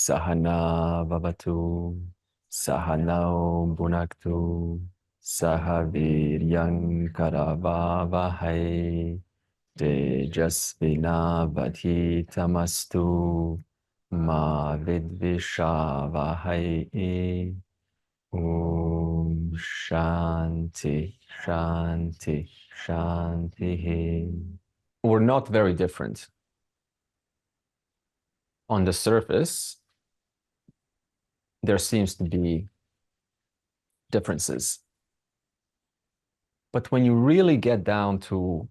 Sahana Vavatu, Sahanao Bhunaktu, Sahaviryang Karavavahai, Tejasvina Tamastu, Ma Vidvishavahai. Om Shanti, Shanti, Shanti. We're not very different. On the surface, there seems to be differences. But when you really get down to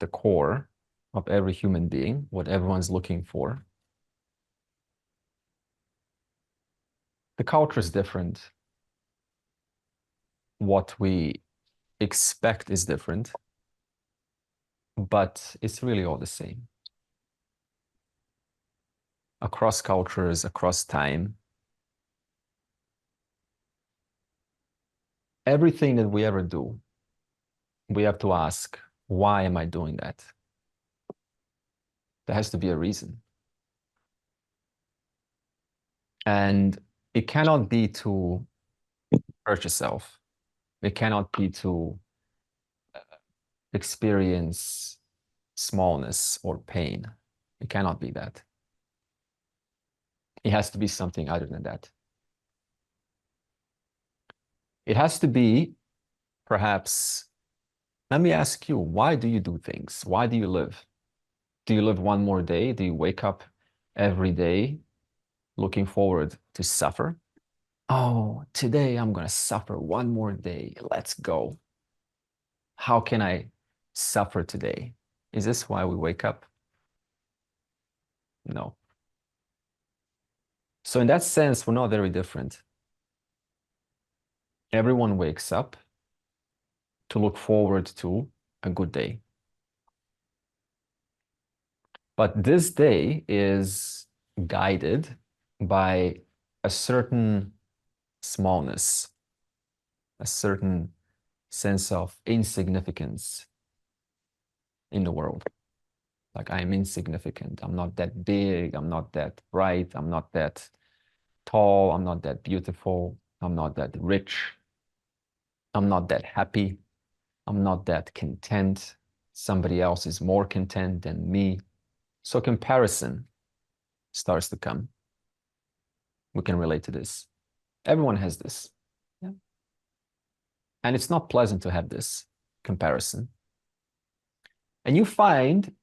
the core of every human being, what everyone's looking for, the culture is different. What we expect is different, but it's really all the same. Across cultures, across time, everything that we ever do, we have to ask, why am I doing that? There has to be a reason. And it cannot be to hurt yourself. It cannot be to experience smallness or pain. It cannot be that. It has to be something other than that. It has to be, perhaps, let me ask you, why do you do things? Why do you live? Do you live one more day? Do you wake up every day looking forward to suffer? Oh, today I'm going to suffer one more day. Let's go. How can I suffer today? Is this why we wake up? No. So in that sense, we're not very different. Everyone wakes up to look forward to a good day. But this day is guided by a certain smallness, a certain sense of insignificance in the world. Like, I'm insignificant. I'm not that big. I'm not that bright. I'm not that tall. I'm not that beautiful. I'm not that rich. I'm not that happy. I'm not that content. Somebody else is more content than me. So comparison starts to come. We can relate to this. Everyone has this. Yeah. And it's not pleasant to have this comparison. And you find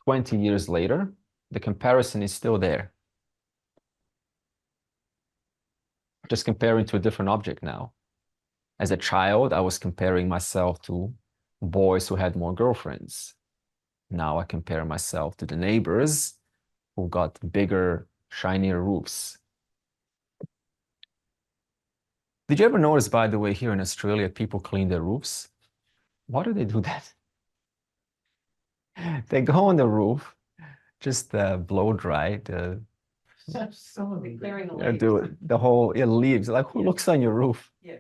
20 years later, the comparison is still there. Just comparing to a different object now. As a child, I was comparing myself to boys who had more girlfriends. Now I compare myself to the neighbors who got bigger, shinier roofs. Did you ever notice, by the way, here in Australia, people clean their roofs? Why do they do that? They go on the roof, just blow dry the do it, the whole leaves. Like, who looks on your roof? Yeah.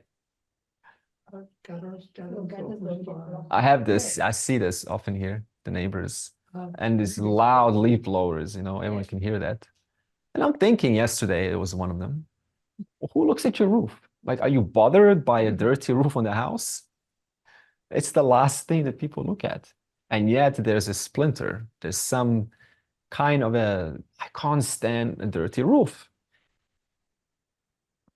I have this, I see this often here, the neighbors, and these loud leaf blowers, everyone can hear that. And I'm thinking yesterday, it was one of them. Who looks at your roof? Like, are you bothered by a dirty roof on the house? It's the last thing that people look at. And yet there's a splinter. There's some kind of I can't stand a dirty roof.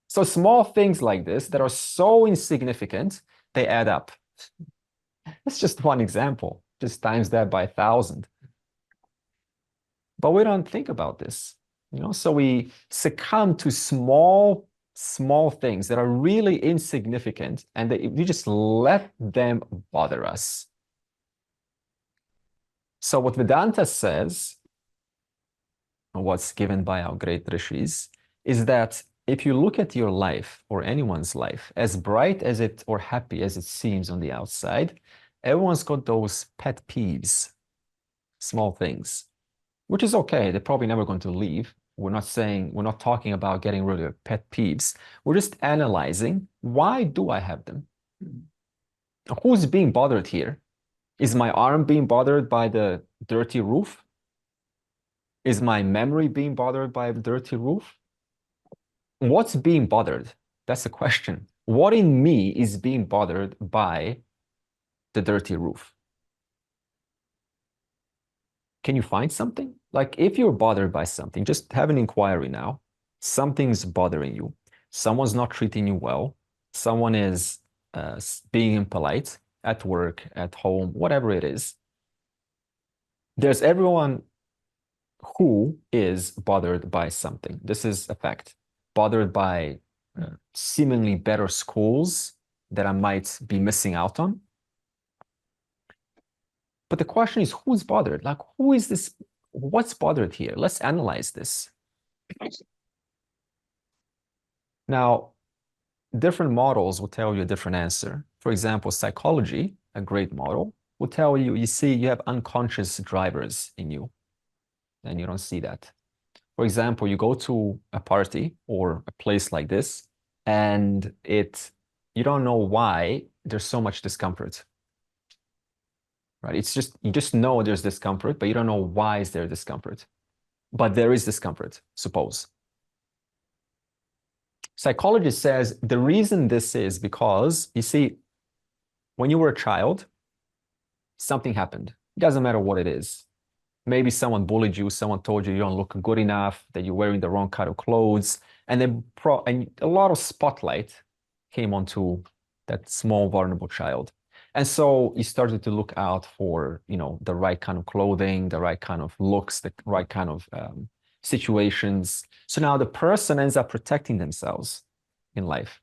So small things like this that are so insignificant, they add up. That's just one example. Just times that by 1,000. But we don't think about this, so we succumb to small things that are really insignificant, and we just let them bother us. So what Vedanta says, what's given by our great rishis, is that if you look at your life or anyone's life, as bright as it or happy as it seems on the outside, everyone's got those pet peeves, small things, which is okay. They're probably never going to leave. We're not talking about getting rid of pet peeves. We're just analyzing, why do I have them? Who's being bothered here? Is my arm being bothered by the dirty roof? Is my memory being bothered by a dirty roof? What's being bothered? That's the question. What in me is being bothered by the dirty roof? Can you find something? Like if you're bothered by something, just have an inquiry now. Something's bothering you. Someone's not treating you well. Someone is being impolite at work, at home, whatever it is. There's everyone who is bothered by something. This is a fact. Bothered by seemingly better schools that I might be missing out on. But the question is, who's bothered? Like, who is this? What's bothered here? Let's analyze this. Now, different models will tell you a different answer. For example, psychology, a great model, will tell you, you see, you have unconscious drivers in you, and you don't see that. For example, you go to a party or a place like this, and you don't know why there's so much discomfort. Right? It's just you just know there's discomfort, but you don't know why is there discomfort. But there is discomfort, suppose. Psychology says the reason this is because, you see, when you were a child, something happened. It doesn't matter what it is. Maybe someone bullied you, someone told you you don't look good enough, that you're wearing the wrong kind of clothes, and a lot of spotlight came onto that small, vulnerable child. And so you started to look out for, the right kind of clothing, the right kind of looks, the right kind of situations. So now the person ends up protecting themselves in life.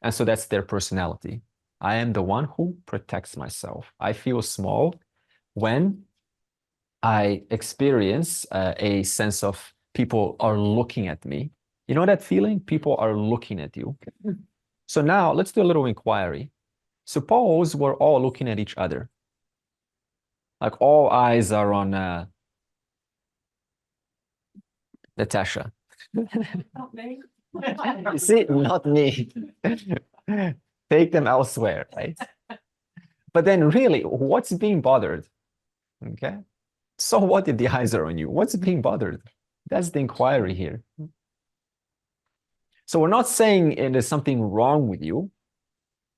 And so that's their personality. I am the one who protects myself. I feel small when I experience a sense of people are looking at me. You know that feeling? People are looking at you. So now let's do a little inquiry. Suppose we're all looking at each other. Like all eyes are on Natasha. Not me. You see, not me. Take them elsewhere, right? But then really, what's being bothered? Okay. So what if the eyes are on you? What's being bothered? That's the inquiry here. So we're not saying there's something wrong with you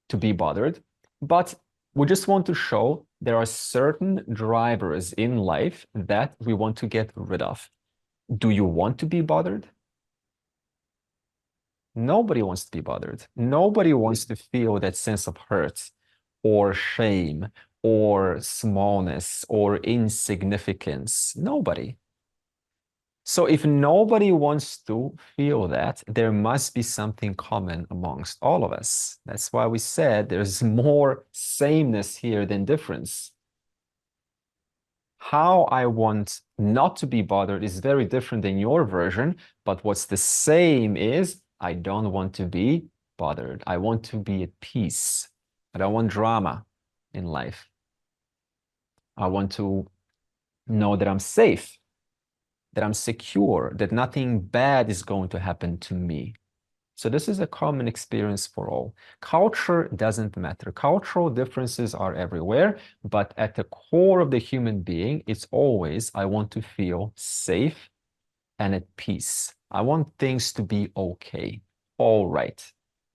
to be bothered, but we just want to show there are certain drivers in life that we want to get rid of. Do you want to be bothered? Nobody wants to be bothered. Nobody wants to feel that sense of hurt or shame or smallness or insignificance. Nobody. So if nobody wants to feel that, there must be something common amongst all of us. That's why we said there's more sameness here than difference. How I want not to be bothered is very different than your version, but what's the same is I don't want to be bothered. I want to be at peace. I don't want drama in life. I want to know that I'm safe, that I'm secure, that nothing bad is going to happen to me. So this is a common experience for all. Culture doesn't matter. Cultural differences are everywhere, but at the core of the human being, it's always, I want to feel safe and at peace. I want things to be okay, all right.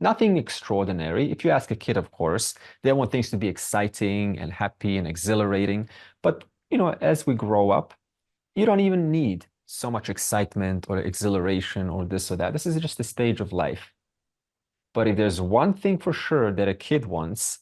Nothing extraordinary. If you ask a kid, of course, they want things to be exciting and happy and exhilarating. But, as we grow up, you don't even need so much excitement or exhilaration or this or that. This is just a stage of life. But if there's one thing for sure that a kid wants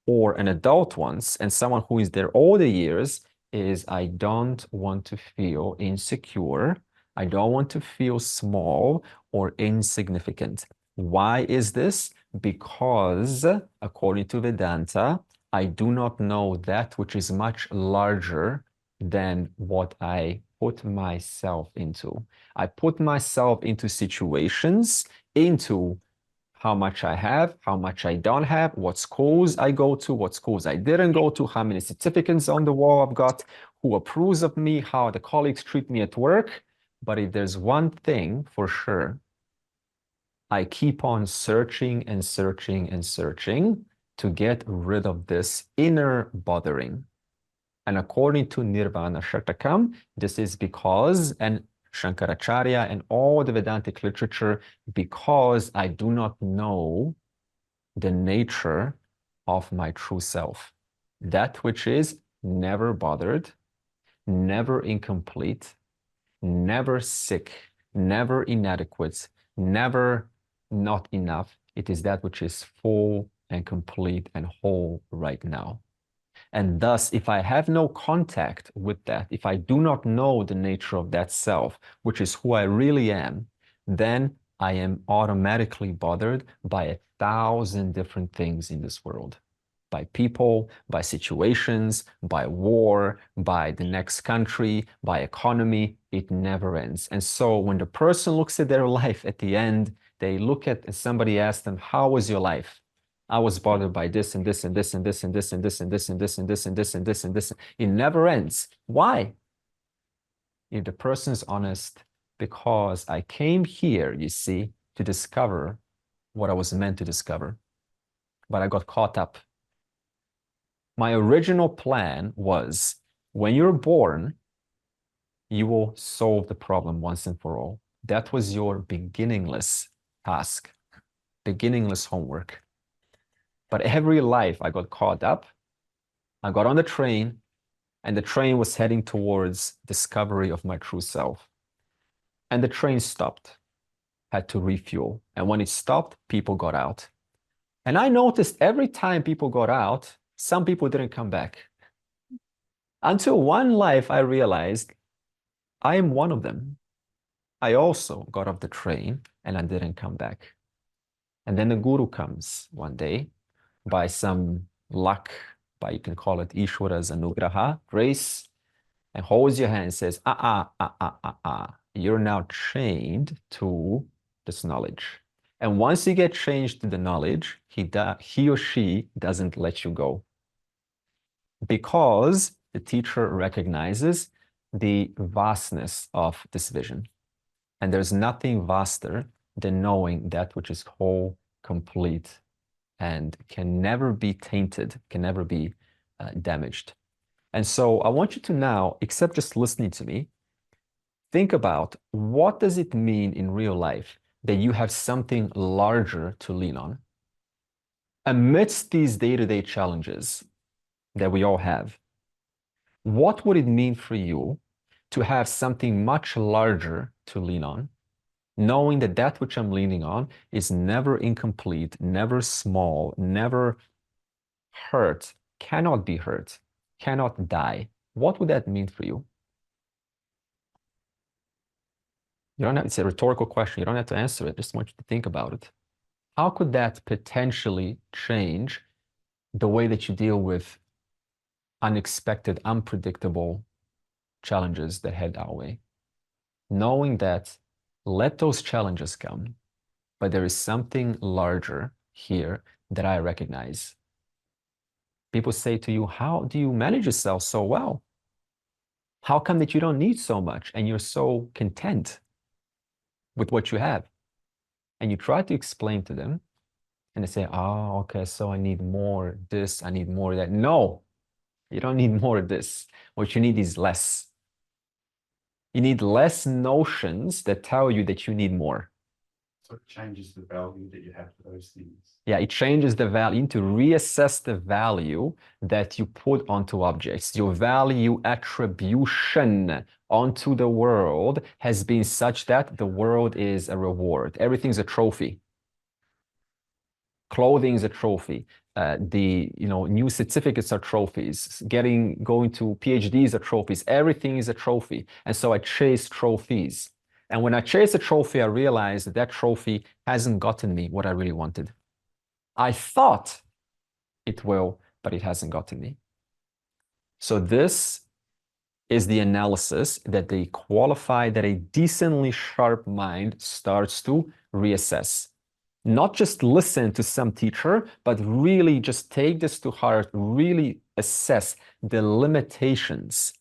or an adult wants, and someone who is there all the years, is I don't want to feel insecure. I don't want to feel small or insignificant. Why is this? Because according to Vedanta, I do not know that which is much larger than what I put myself into. I put myself into situations, into how much I have, how much I don't have, what schools I go to, what schools I didn't go to, how many certificates on the wall I've got, who approves of me, how the colleagues treat me at work. But if there's one thing for sure, I keep on searching and searching and searching to get rid of this inner bothering. And according to Nirvana Shatakam, this is because, and Shankaracharya and all the Vedantic literature, because I do not know the nature of my true self. That which is never bothered, never incomplete, never sick, never inadequate, never not enough. It is that which is full and complete and whole right now. And thus, if I have no contact with that, if I do not know the nature of that self, which is who I really am, then I am automatically bothered by 1,000 different things in this world. By people, by situations, by war, by the next country, by economy. It never ends. And so when the person looks at their life at the end, they look at, and somebody asks them, how was your life? I was bothered by this and this and this and this and this and this and this and this and this and this and this and this. It never ends. Why? If the person's honest, because I came here, you see, to discover what I was meant to discover, but I got caught up. My original plan was when you're born, you will solve the problem once and for all. That was your beginningless task, beginningless homework. But every life I got caught up, I got on the train, and the train was heading towards discovery of my true self. And the train stopped, had to refuel. And when it stopped, people got out. And I noticed every time people got out, some people didn't come back. Until one life I realized I am one of them. I also got off the train and I didn't come back. And then the guru comes one day by some luck, by you can call it Ishwara's anugraha, grace, and holds your hand and says, you're now chained to this knowledge. And once you get changed to the knowledge, he or she doesn't let you go. Because the teacher recognizes the vastness of this vision. And there's nothing vaster than knowing that which is whole, complete, and can never be tainted, can never be damaged. And so I want you to now, except just listening to me, think about what does it mean in real life that you have something larger to lean on? Amidst these day-to-day challenges that we all have, what would it mean for you to have something much larger to lean on, knowing that that which I'm leaning on is never incomplete, never small, never hurt, cannot be hurt, cannot die? What would that mean for you? You don't have, it's a rhetorical question. You don't have to answer it. Just want you to think about it. How could that potentially change the way that you deal with unexpected, unpredictable challenges that head our way? Knowing that let those challenges come, but there is something larger here that I recognize. People say to you, how do you manage yourself so well? How come that you don't need so much and you're so content with what you have? And you try to explain to them and they say, oh, okay, so I need more this, I need more that. No, you don't need more of this. What you need is less. You need less notions that tell you that you need more. So it changes the value that you have for those things. Yeah, it changes the value. You need to reassess the value that you put onto objects. Your value attribution onto the world has been such that the world is a reward. Everything's a trophy. Clothing is a trophy. New certificates are trophies. Going to PhDs are trophies. Everything is a trophy. And so I chase trophies. And when I chase a trophy, I realize that that trophy hasn't gotten me what I really wanted. I thought it will, but it hasn't gotten me. So this is the analysis that a decently sharp mind starts to reassess. Not just listen to some teacher, but really just take this to heart, really assess the limitations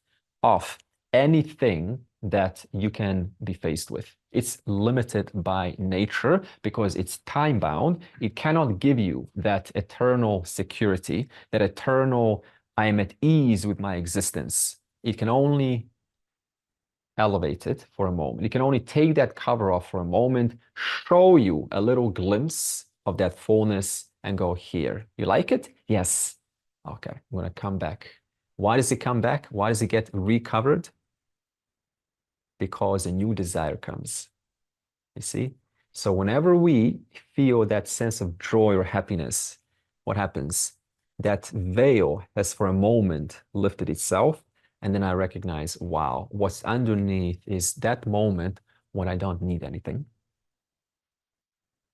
of anything that you can be faced with. It's limited by nature because it's time-bound. It cannot give you that eternal security, that eternal I am at ease with my existence. It can only elevate it for a moment. It can only take that cover off for a moment, show you a little glimpse of that fullness and go, here. You like it? Yes. Okay, I'm going to come back. Why does it come back? Why does it get recovered? Because a new desire comes. You see? So whenever we feel that sense of joy or happiness, what happens? That veil has for a moment lifted itself. And then I recognize, wow, what's underneath is that moment when I don't need anything.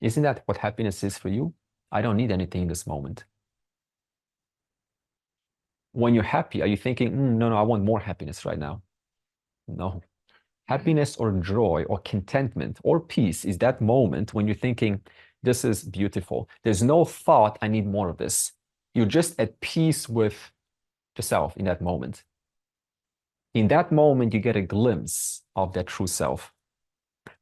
Isn't that what happiness is for you? I don't need anything in this moment. When you're happy, are you thinking, no, I want more happiness right now? No. Happiness or joy or contentment or peace is that moment when you're thinking, this is beautiful. There's no thought, I need more of this. You're just at peace with yourself in that moment. In that moment, you get a glimpse of that true self.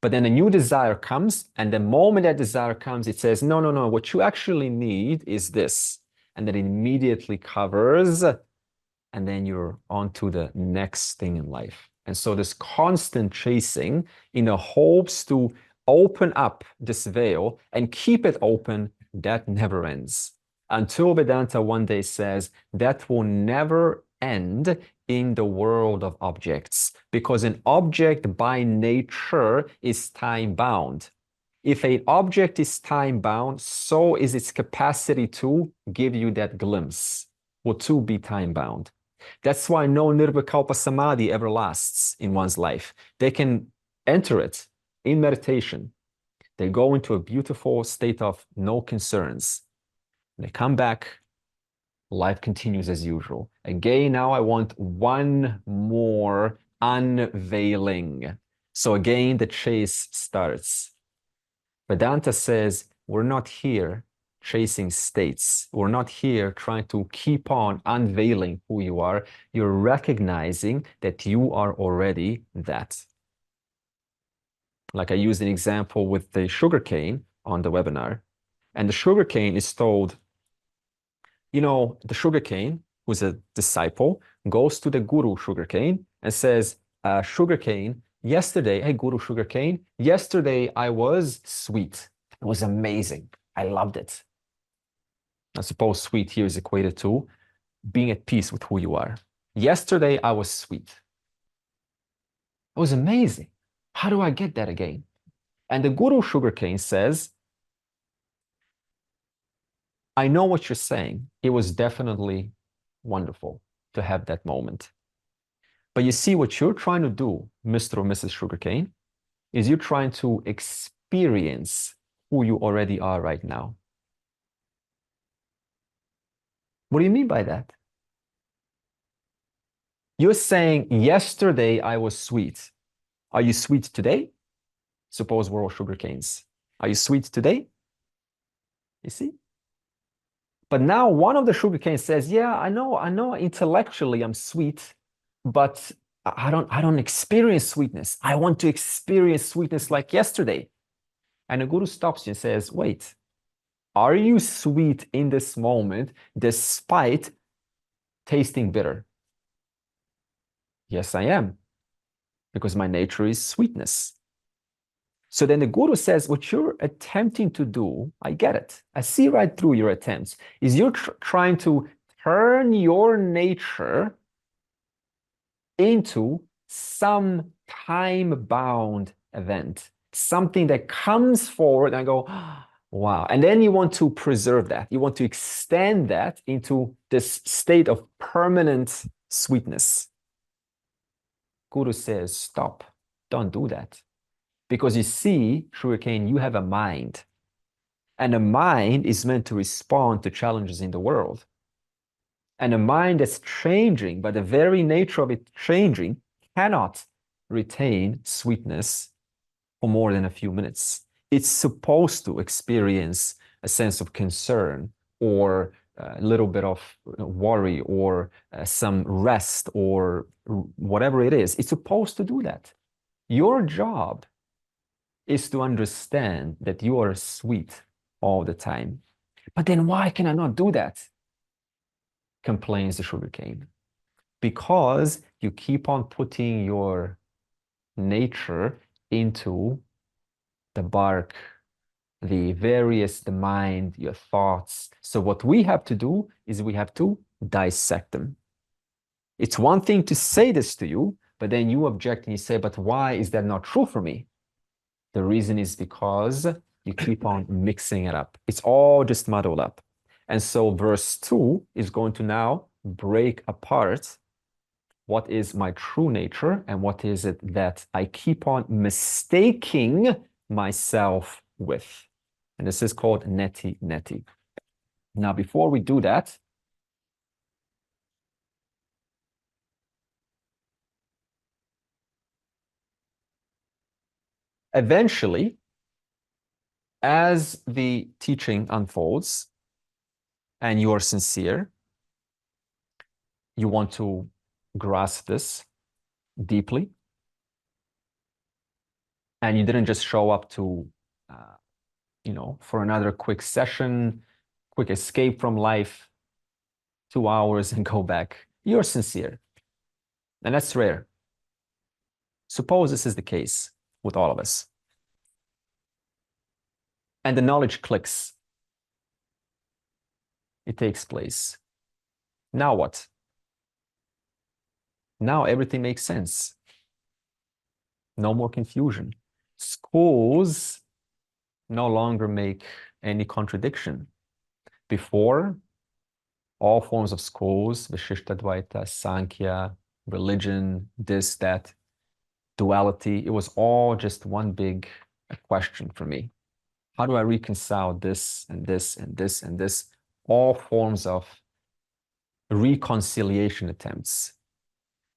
But then a new desire comes, and the moment that desire comes, it says, no, what you actually need is this. And then it immediately covers, and then you're on to the next thing in life. And so this constant chasing in the hopes to open up this veil and keep it open, that never ends. Until Vedanta one day says that will never end in the world of objects, because an object by nature is time bound. If an object is time bound, so is its capacity to give you that glimpse, will too be time bound. That's why no nirvikalpa samadhi ever lasts in one's life. They can enter it in meditation. They go into a beautiful state of no concerns. They come back, life continues as usual. Again, now I want one more unveiling. So again, the chase starts. Vedanta says, we're not here chasing states. We're not here trying to keep on unveiling who you are. You're recognizing that you are already that. Like I used an example with the sugarcane on the webinar. And the sugarcane is told, the sugarcane, who's a disciple, goes to the guru sugarcane and says, sugarcane, yesterday, hey, guru sugarcane, yesterday I was sweet. It was amazing. I loved it. I suppose sweet here is equated to being at peace with who you are. Yesterday I was sweet. It was amazing. How do I get that again? And the guru sugarcane says, I know what you're saying. It was definitely wonderful to have that moment. But you see, what you're trying to do, Mr. or Mrs. Sugarcane, is you're trying to experience who you already are right now. What do you mean by that? You're saying, yesterday I was sweet. Are you sweet today? Suppose we're all sugarcanes. Are you sweet today? You see? But now one of the sugarcanes says, yeah, I know intellectually I'm sweet, but I don't experience sweetness. I want to experience sweetness like yesterday. And the guru stops you and says, wait, are you sweet in this moment despite tasting bitter? Yes, I am, because my nature is sweetness. So then the guru says, what you're attempting to do, I get it. I see right through your attempts, is you're trying to turn your nature into some time-bound event, something that comes forward and I go, wow. And then you want to preserve that. You want to extend that into this state of permanent sweetness. Guru says, stop, don't do that. Because you see, sugarcane, you have a mind. And a mind is meant to respond to challenges in the world. And a mind that's changing, by the very nature of it changing, cannot retain sweetness for more than a few minutes. It's supposed to experience a sense of concern or a little bit of worry or some rest or whatever it is. It's supposed to do that. Your job is to understand that you are sweet all the time. But then why can I not do that? complains the sugarcane, because you keep on putting your nature into the bark, the mind, your thoughts. So what we have to do is we have to dissect them. It's one thing to say this to you, but then you object and you say, but why is that not true for me? The reason is because you keep on mixing it up. It's all just muddled up. And so verse 2 is going to now break apart what is my true nature and what is it that I keep on mistaking myself with. And this is called neti. Now, before we do that, eventually, as the teaching unfolds and you are sincere, you want to grasp this deeply, and you didn't just show up to, for another quick session, quick escape from life, 2 hours and go back. You're sincere. And that's rare. Suppose this is the case with all of us. And the knowledge clicks. It takes place. Now what? Now everything makes sense. No more confusion. Schools no longer make any contradiction. Before, all forms of schools, Vishishta Advaita, Sankhya, religion, this, that, duality, it was all just one big question for me. How do I reconcile this and this and this and this? All forms of reconciliation attempts.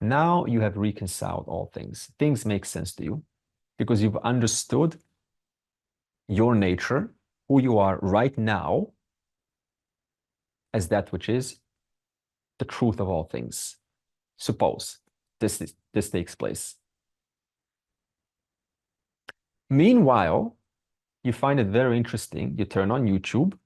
Now you have reconciled all things. Things make sense to you because you've understood your nature, who you are right now, as that which is the truth of all things. Suppose this takes place. Meanwhile, you find it very interesting. You turn on YouTube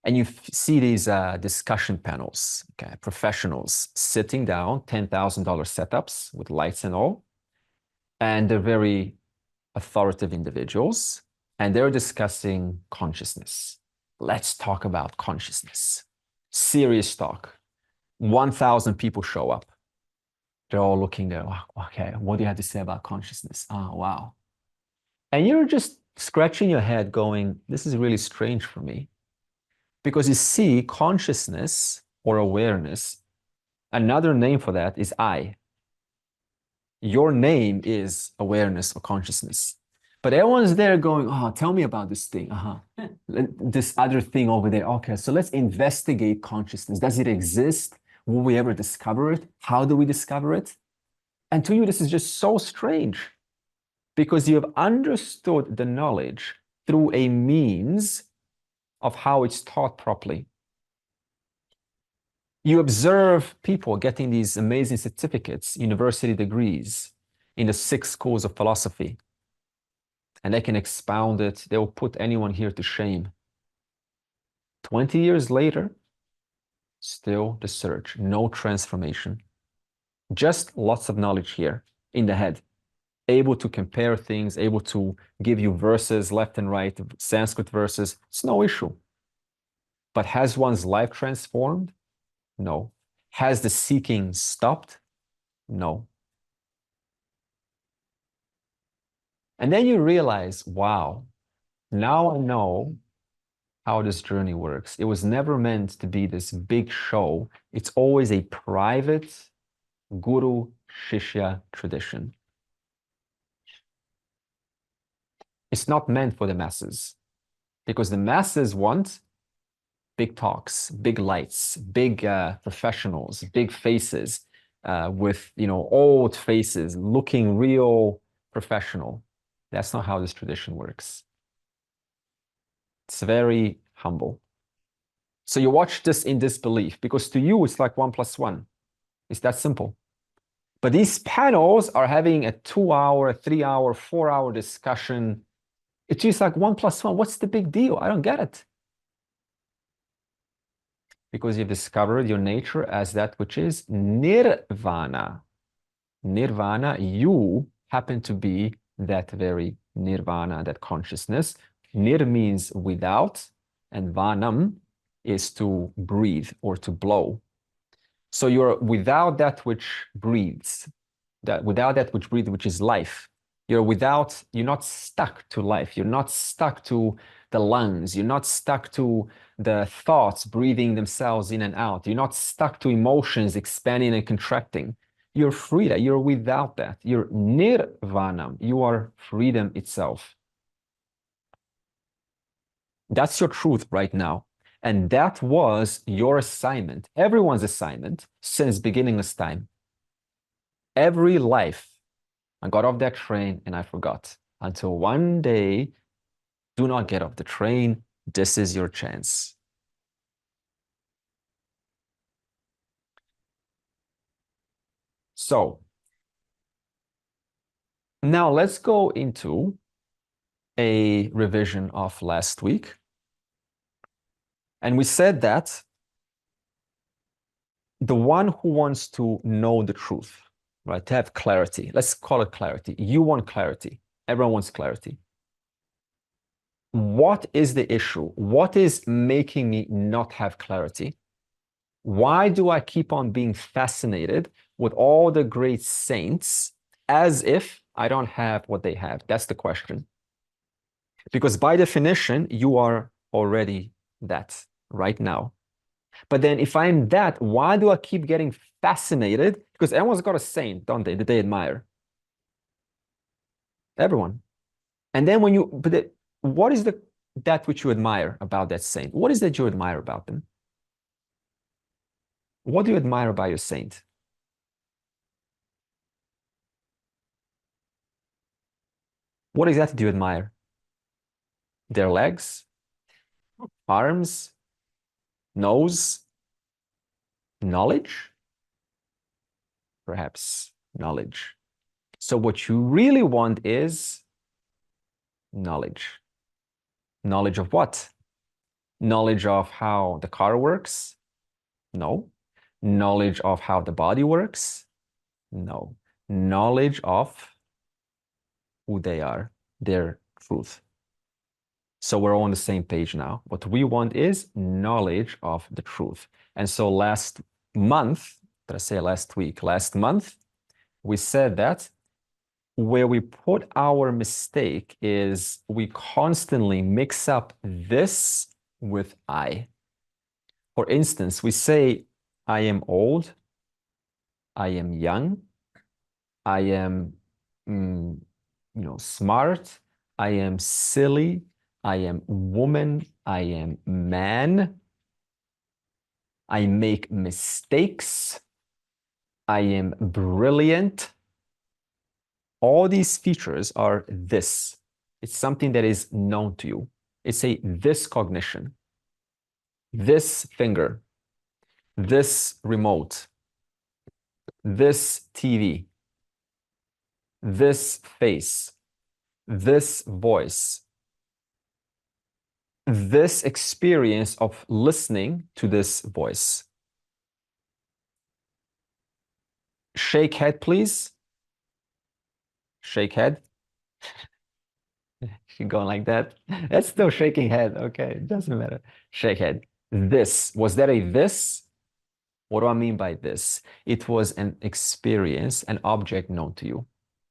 and you see these discussion panels, okay, professionals sitting down, $10,000 setups with lights and all, and they're very authoritative individuals, and they're discussing consciousness. Let's talk about consciousness. Serious talk. 1,000 people show up. They're all looking there. Oh, okay, what do you have to say about consciousness? Oh, wow. And you're just scratching your head going, this is really strange for me. Because you see, consciousness or awareness, another name for that is I. Your name is awareness or consciousness. But everyone's there going, oh, tell me about this thing. This other thing over there. Okay, so let's investigate consciousness. Does it exist? Will we ever discover it? How do we discover it? And to you, this is just so strange because you have understood the knowledge through a means of how it's taught properly. You observe people getting these amazing certificates, university degrees in the 6 schools of philosophy, and they can expound it. They will put anyone here to shame. 20 years later, still the search, no transformation. Just lots of knowledge here in the head, able to compare things, able to give you verses left and right, Sanskrit verses. It's no issue. But has one's life transformed? No. Has the seeking stopped? No. And then you realize, wow, now I know how this journey works. It was never meant to be this big show. It's always a private guru-shishya tradition. It's not meant for the masses because the masses want big talks, big lights, big professionals, big faces with, old faces looking real professional. That's not how this tradition works. It's very humble. So you watch this in disbelief because to you, it's like 1 + 1. It's that simple. But these panels are having a 2-hour, 3-hour, 4-hour discussion. It's just like 1 + 1. What's the big deal? I don't get it. because you've discovered your nature as that which is nirvana. Nirvana, you happen to be that very nirvana, that consciousness. Nir means without, and vanam is to breathe or to blow. So you're without that which breathes, that without that which breathes, which is life. You're not stuck to life. You're not stuck to the lungs. You're not stuck to the thoughts breathing themselves in and out. You're not stuck to emotions expanding and contracting. You're free. You're without that. You're nirvanam. You are freedom itself. That's your truth right now. And that was your assignment, everyone's assignment since beginning of time. Every life, I got off that train and I forgot. Until one day, do not get off the train. This is your chance. So now let's go into a revision of last week. And we said that the one who wants to know the truth, right, to have clarity, let's call it clarity. You want clarity. Everyone wants clarity. What is the issue? What is making me not have clarity? Why do I keep on being fascinated with all the great saints as if I don't have what they have? That's the question. Because by definition, you are already that right now. But then if I'm that, why do I keep getting fascinated? Because everyone's got a saint, don't they, that they admire? Everyone. And then what is that which you admire about that saint? What is that you admire about them? What do you admire about your saint? What exactly do you admire? Their legs, arms, nose, knowledge? Perhaps knowledge. So what you really want is knowledge. Knowledge of what? Knowledge of how the car works? No. Knowledge of how the body works? No. Knowledge of who they are, their truth. So we're all on the same page now. What we want is knowledge of the truth. And so last month, did I say last week? Last month, we said that where we put our mistake is we constantly mix up this with I. For instance, we say, I am old, I am young, I am smart, I am silly, I am woman, I am man, I make mistakes, I am brilliant. All these features are this. It's something that is known to you. It's a this cognition, this finger, this remote, this TV, this face, this voice, this experience of listening to this voice. Shake head, please. Shake head. She going like that. That's still shaking head. Okay, it doesn't matter. Shake head. This. Was that a this? What do I mean by this? It was an experience, an object known to you.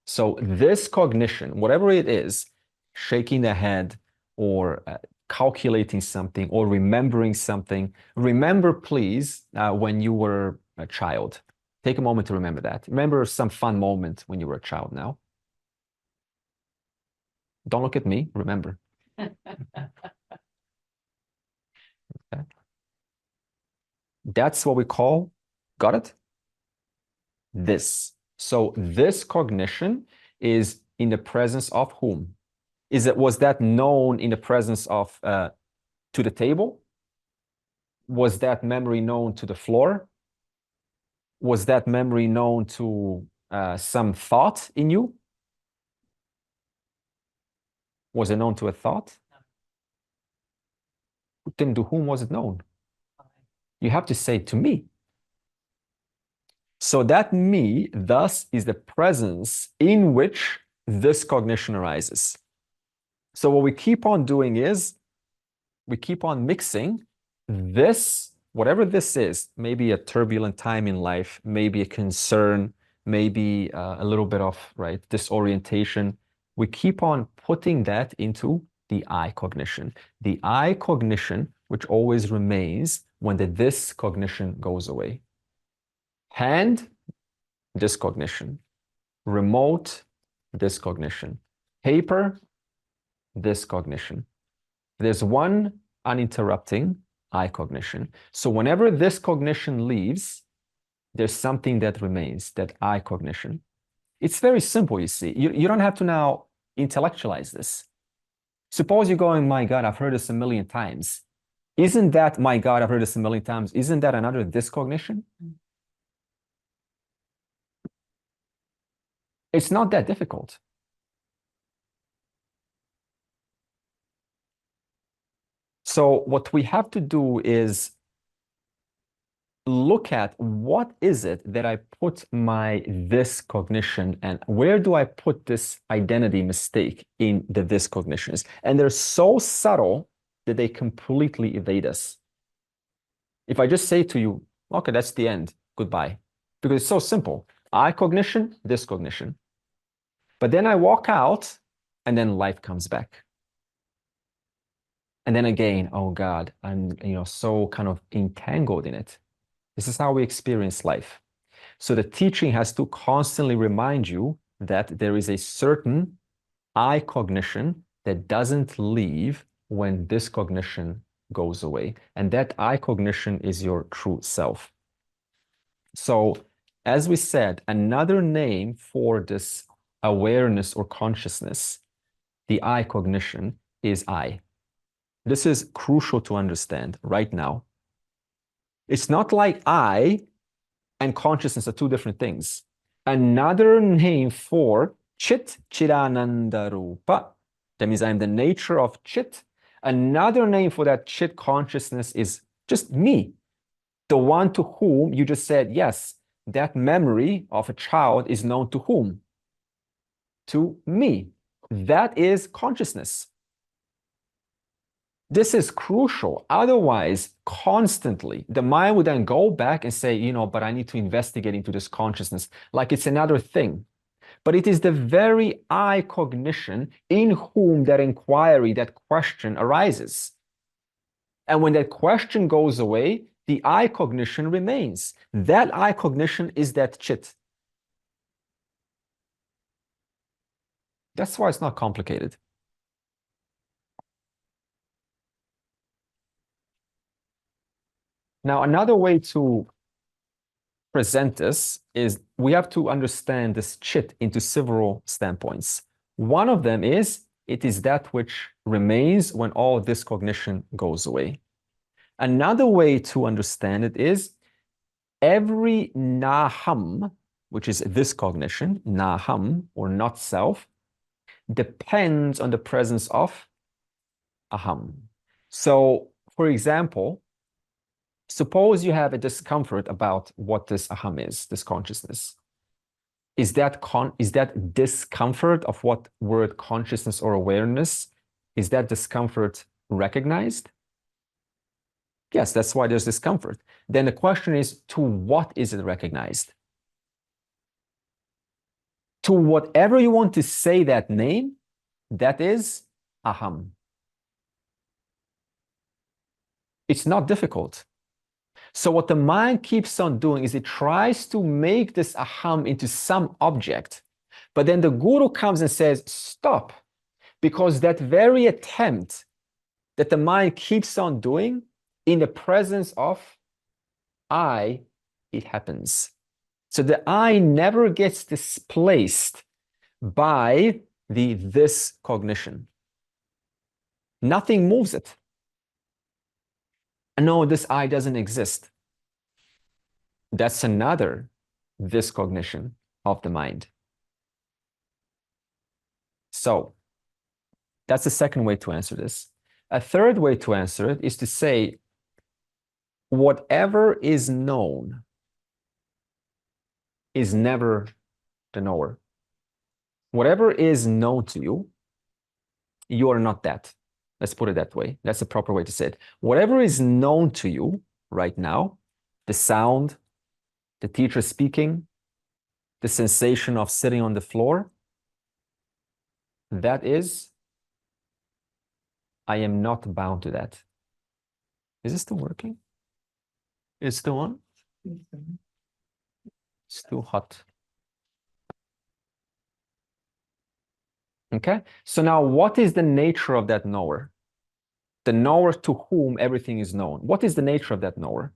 So this cognition, whatever it is, shaking the head or calculating something or remembering something, remember, please, when you were a child. Take a moment to remember that. Remember some fun moment when you were a child now. Don't look at me, remember. Okay. That's what we call, got it? This. So this cognition is in the presence of whom? Was that known in the presence of to the table? Was that memory known to the floor? Was that memory known to some thought in you? Was it known to a thought? Then to whom was it known? You have to say to me. So that me, thus, is the presence in which this cognition arises. So what we keep on doing is we keep on mixing this, whatever this is, maybe a turbulent time in life, maybe a concern, maybe a little bit of disorientation. We keep on putting that into the I cognition. The I cognition, which always remains when the this cognition goes away. Hand, discognition. Remote, discognition. Paper, discognition. There's one uninterrupting I cognition. So whenever this cognition leaves, there's something that remains, that I cognition. It's very simple, you see. You don't have to now intellectualize this. Suppose you're going, my God, I've heard this a million times. Isn't that, my God, I've heard this a million times, isn't that another discognition? It's not that difficult. So what we have to do is look at what is it that I put my this cognition and where do I put this identity mistake in the this cognitions? And they're so subtle that they completely evade us. If I just say to you, okay, that's the end, goodbye, because it's so simple. I cognition, this cognition. But then I walk out and then life comes back. And then again, oh God, I'm so kind of entangled in it. This is how we experience life. So the teaching has to constantly remind you that there is a certain I cognition that doesn't leave when this cognition goes away. And that I cognition is your true self. So as we said, another name for this awareness or consciousness, the I cognition, is I. This is crucial to understand right now. It's not like I and consciousness are two different things. Another name for Chit, Chidananda Rupa. That means I'm the nature of Chit. Another name for that Chit consciousness is just me, the one to whom you just said, yes, that memory of a child is known to whom? To me. That is consciousness. This is crucial. Otherwise, constantly, the mind would then go back and say, but I need to investigate into this consciousness, like it's another thing. But it is the very I cognition in whom that inquiry, that question arises. And when that question goes away, the I cognition remains. That I cognition is that chit. That's why it's not complicated. Now, another way to present this is we have to understand this chit into several standpoints. One of them is it is that which remains when all this cognition goes away. Another way to understand it is every naham, which is this cognition, naham or not self, depends on the presence of aham. So, for example, suppose you have a discomfort about what this aham is, this consciousness. Is that discomfort of what word consciousness or awareness, is that discomfort recognized? Yes, that's why there's discomfort. Then the question is, to what is it recognized? To whatever you want to say that name, that is aham. It's not difficult. So what the mind keeps on doing is it tries to make this aham into some object. But then the guru comes and says, stop. Because that very attempt that the mind keeps on doing in the presence of I, it happens. So the I never gets displaced by the this cognition. Nothing moves it. And no, this I doesn't exist. That's another this cognition of the mind. So that's the second way to answer this. A third way to answer it is to say, whatever is known is never the knower. Whatever is known to you, you are not that. Let's put it that way. That's the proper way to say it. Whatever is known to you right now, the sound, the teacher speaking, the sensation of sitting on the floor, that is, I am not bound to that. Is it still working? It's still on? It's too hot. Okay, so now what is the nature of that knower? The knower to whom everything is known. What is the nature of that knower?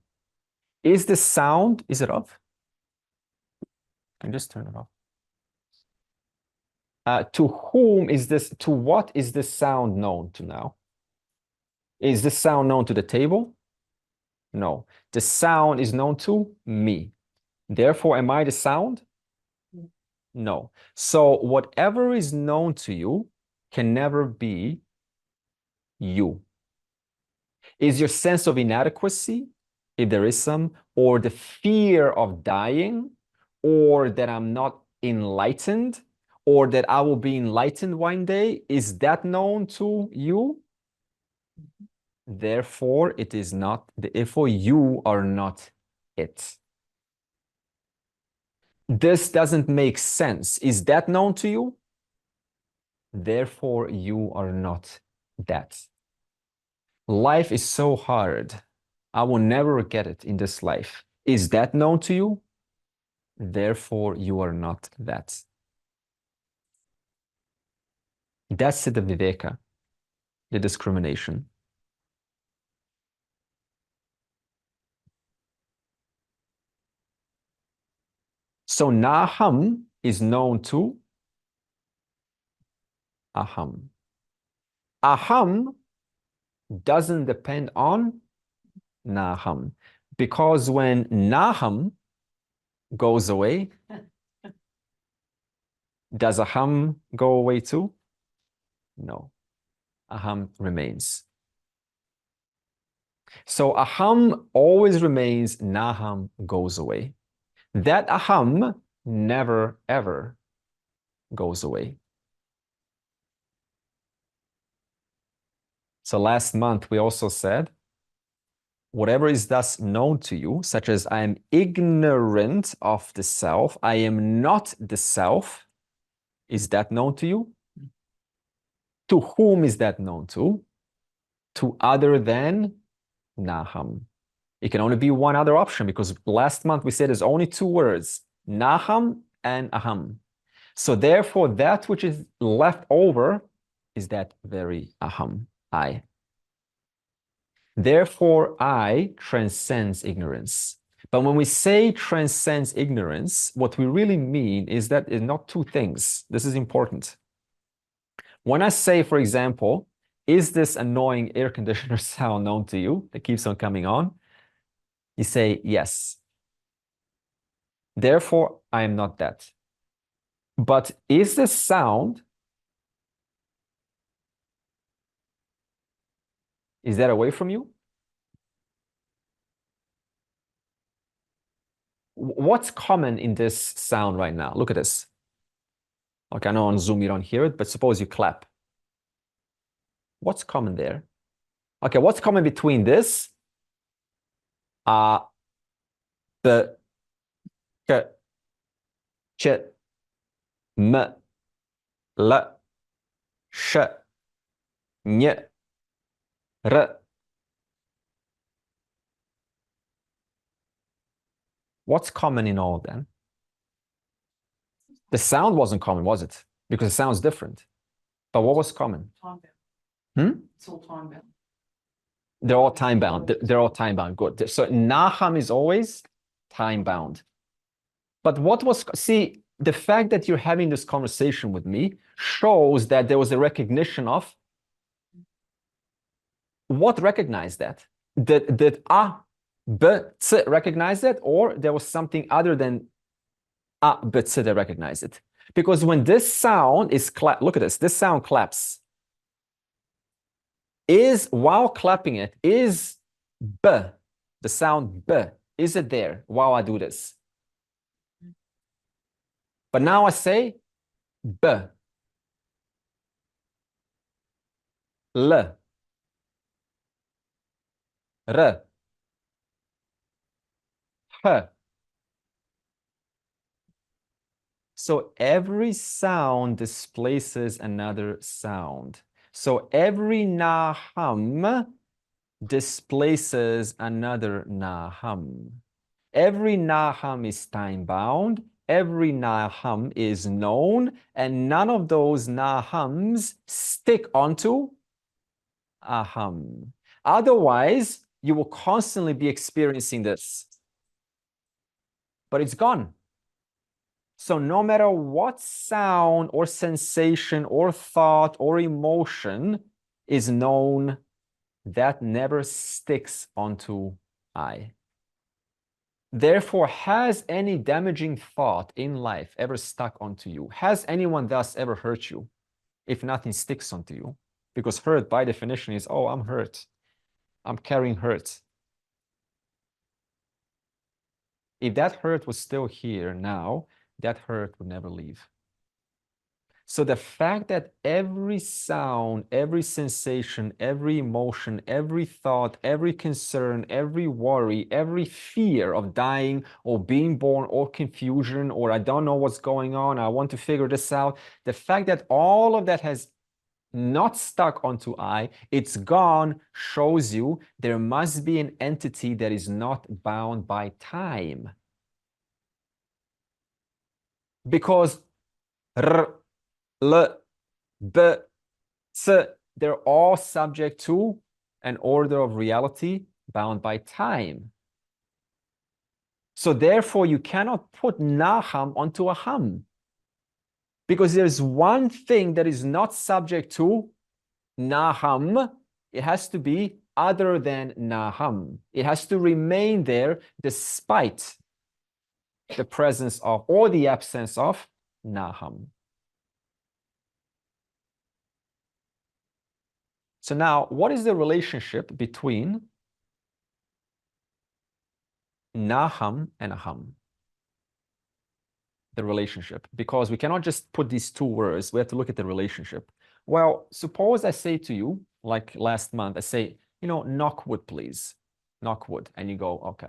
Is the sound, is it off? I can just turn it off. To whom is this, to what is this sound known to now? Is this sound known to the table? No. The sound is known to me. Therefore, am I the sound? No. So whatever is known to you can never be you. Is your sense of inadequacy, if there is some, or the fear of dying, or that I'm not enlightened, or that I will be enlightened one day, is that known to you? Therefore, it is not, therefore you are not it. This doesn't make sense. Is that known to you? Therefore, you are not that. Life is so hard. I will never get it in this life. Is that known to you? Therefore, you are not that. That's the viveka, the discrimination. So naham is known to aham. Aham doesn't depend on naham, because when naham goes away, does aham go away too? No, aham remains. So aham always remains, naham goes away. That aham never ever goes away. So last month we also said, whatever is thus known to you, such as I am ignorant of the self, I am not the self, is that known to you? To whom is that known to? To other than naham. It can only be one other option, because last month we said there's only two words, naham and aham. So therefore, that which is left over is that very aham, I. Therefore, I transcends ignorance. But when we say transcends ignorance, what we really mean is that it's not two things. This is important. When I say, for example, is this annoying air conditioner sound known to you that keeps on coming on? You say, yes. Therefore, I am not that. But is this sound, is that away from you? What's common in this sound right now? Look at this. Okay, I know on Zoom you don't hear it, but suppose you clap. What's common there? Okay, what's common between this? The k, ch, m, l, sh, ny, r. What's common in all of them? The sound wasn't common, was it? Because it sounds different. But what was common? Time bound. Hmm? It's all time bound. They're all time bound. They're all time bound. Good. So naham is always time bound. But what was, see, the fact that you're having this conversation with me shows that there was a recognition of what recognized that? Did a, b, c recognize that? Or there was something other than a, b, c that recognized it? Because when this sound is look at this sound claps. Is, while clapping it, is b The sound B, is it there while I do this? But now I say B, L, R, H. So every sound displaces another sound. So every naham displaces another naham. Every naham is time-bound. Every naham is known. And none of those nahams stick onto aham. Otherwise, you will constantly be experiencing this. But it's gone. So no matter what sound or sensation or thought or emotion is known, that never sticks onto I. Therefore, has any damaging thought in life ever stuck onto you? Has anyone thus ever hurt you if nothing sticks onto you? Because hurt by definition is, oh, I'm hurt. I'm carrying hurt. If that hurt was still here now, that hurt would never leave. So the fact that every sound, every sensation, every emotion, every thought, every concern, every worry, every fear of dying or being born or confusion or I don't know what's going on, I want to figure this out, the fact that all of that has not stuck onto I, it's gone, shows you there must be an entity that is not bound by time. Because R, L, B, S, they're all subject to an order of reality bound by time. So therefore, you cannot put naham onto a ham. Because there's one thing that is not subject to naham. It has to be other than naham. It has to remain there despite the presence of or the absence of naham. So now, what is the relationship between naham and aham? The relationship, because we cannot just put these two words. We have to look at the relationship. Well, suppose I say to you, like last month, I say, knock wood, please. Knock wood. And you go, okay.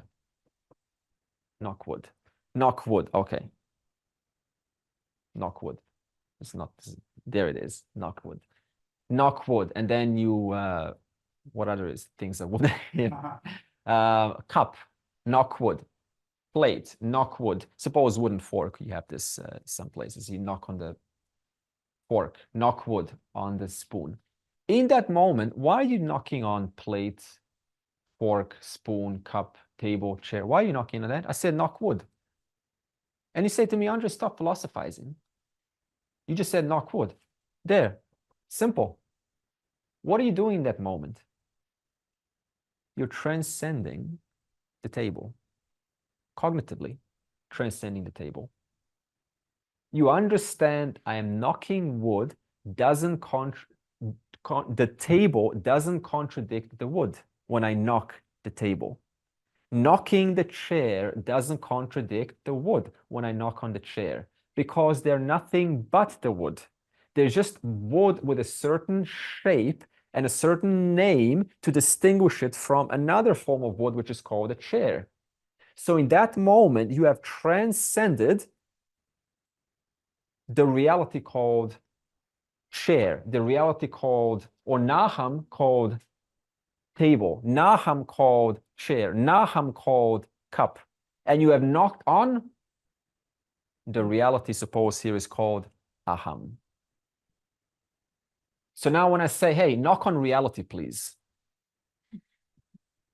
Knock wood. Knock wood. Okay. Knock wood. It's not, there it is. Knock wood. Knock wood. And then you, what other things are wood? Cup. Knock wood. Plate, knock wood. Suppose wooden fork, you have this some places. You knock on the fork, knock wood on the spoon. In that moment, why are you knocking on plate, fork, spoon, cup, table, chair? Why are you knocking on that? I said knock wood. And you say to me, Andre, stop philosophizing. You just said knock wood. There. Simple. What are you doing in that moment? You're transcending the table. Cognitively transcending the table. You understand I am knocking wood doesn't the table doesn't contradict the wood when I knock the table. Knocking the chair doesn't contradict the wood when I knock on the chair because they're nothing but the wood. They're just wood with a certain shape and a certain name to distinguish it from another form of wood, which is called a chair. So in that moment, you have transcended the reality called chair, the reality called, or naham called table, naham called chair, naham called cup. And you have knocked on the reality, suppose here is called aham. So now when I say, hey, knock on reality, please.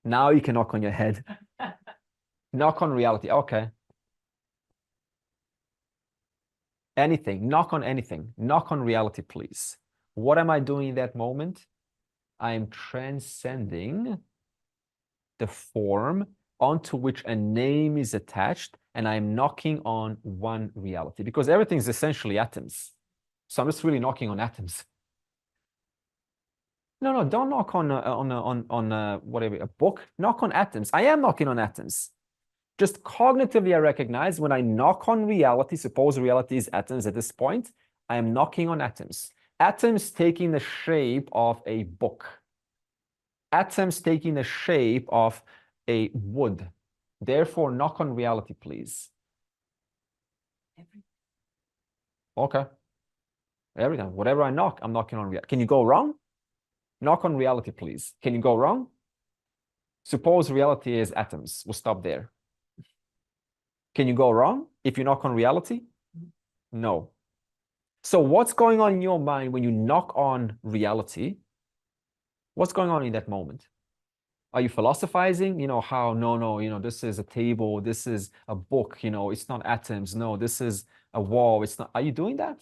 Now you can knock on your head. Knock on reality. Okay. Anything. Knock on anything. Knock on reality, please. What am I doing in that moment? I am transcending the form onto which a name is attached, and I'm knocking on one reality because everything is essentially atoms. So I'm just really knocking on atoms. No, don't knock on whatever, a book. Knock on atoms. I am knocking on atoms. Just cognitively, I recognize when I knock on reality, suppose reality is atoms at this point, I am knocking on atoms. Atoms taking the shape of a book. Atoms taking the shape of a wood. Therefore, knock on reality, please. Okay. Every time, whatever I knock, I'm knocking on reality. Can you go wrong? Knock on reality, please. Can you go wrong? Suppose reality is atoms. We'll stop there. Can you go wrong if you knock on reality? No. So what's going on in your mind when you knock on reality? What's going on in that moment? Are you philosophizing? How, no, this is a table, this is a book, it's not atoms. No, this is a wall. It's not. Are you doing that?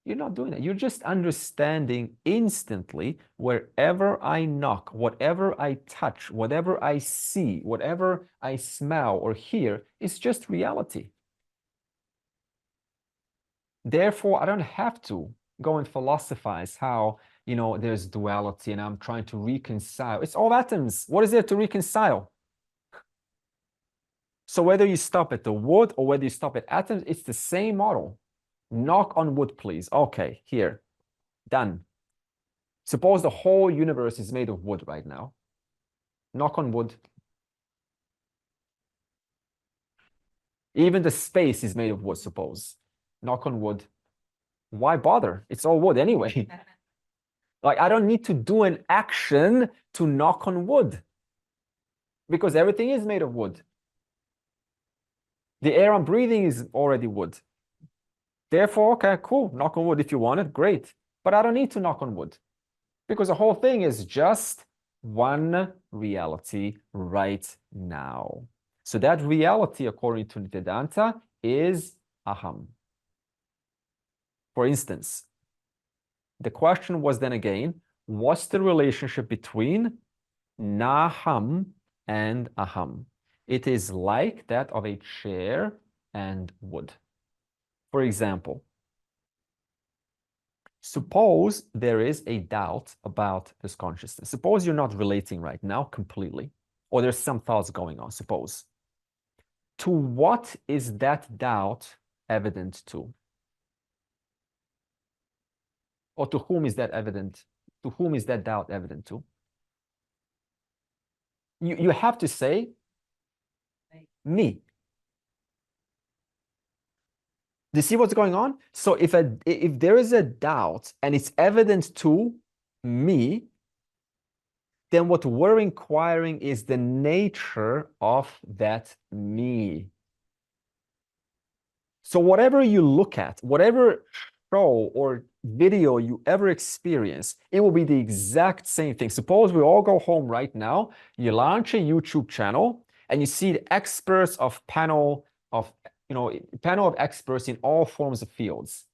You're not doing that. You're just understanding instantly wherever I knock, whatever I touch, whatever I see, whatever I smell or hear, it's just reality. Therefore, I don't have to go and philosophize how, there's duality and I'm trying to reconcile. It's all atoms. What is there to reconcile? So whether you stop at the wood or whether you stop at atoms, it's the same model. Knock on wood, please. Okay, here. Done. Suppose the whole universe is made of wood right now. Knock on wood. Even the space is made of wood, suppose. Knock on wood. Why bother? It's all wood anyway. Like, I don't need to do an action to knock on wood because everything is made of wood. The air I'm breathing is already wood. Therefore, okay, cool. Knock on wood if you want it. Great. But I don't need to knock on wood because the whole thing is just one reality right now. So that reality, according to Vedanta, is aham. For instance, the question was then again, what's the relationship between naham and aham? It is like that of a chair and wood. For example, suppose there is a doubt about this consciousness. Suppose you're not relating right now completely, or there's some thoughts going on, suppose. To what is that doubt evident to? Or to whom is that evident? To whom is that doubt evident to? You have to say, me. Do you see what's going on? So if there is a doubt and it's evident to me, then what we're inquiring is the nature of that me. So whatever you look at, whatever show or video you ever experience, it will be the exact same thing. Suppose we all go home right now, you launch a YouTube channel and you see the experts of panel of experts in all forms of fields.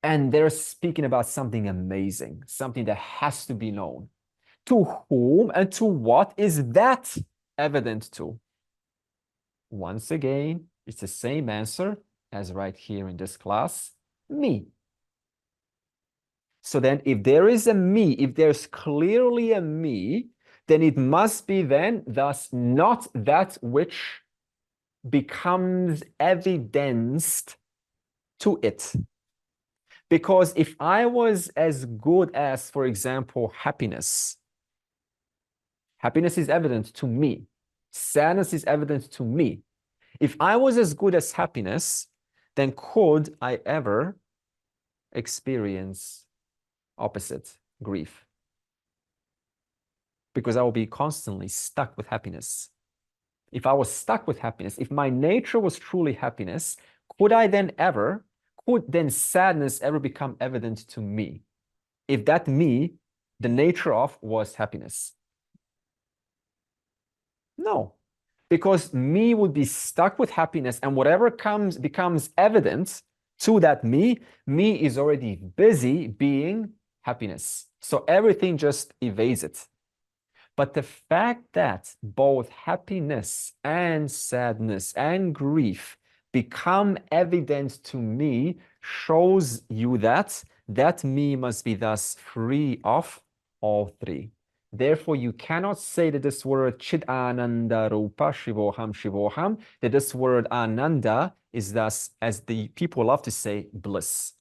And they're speaking about something amazing, something that has to be known. To whom and to what is that evident to? Once again, it's the same answer as right here in this class, me. So then if there is a me, if there's clearly a me, then it must be then thus not that which becomes evidenced to it. Because if I was as good as, for example, happiness, happiness is evident to me. Sadness is evident to me. If I was as good as happiness, then could I ever experience opposite, grief? Because I will be constantly stuck with happiness. If I was stuck with happiness, if my nature was truly happiness, could then sadness ever become evident to me? If that me, the nature of, was happiness? No, because me would be stuck with happiness, and whatever becomes evident to that me is already busy being happiness. So everything just evades it. But the fact that both happiness and sadness and grief become evident to me shows you that That me must be thus free of all three. Therefore, you cannot say that this word Chit Ananda Rupa Shivoham Shivoham, that this word Ananda is thus, as the people love to say, bliss.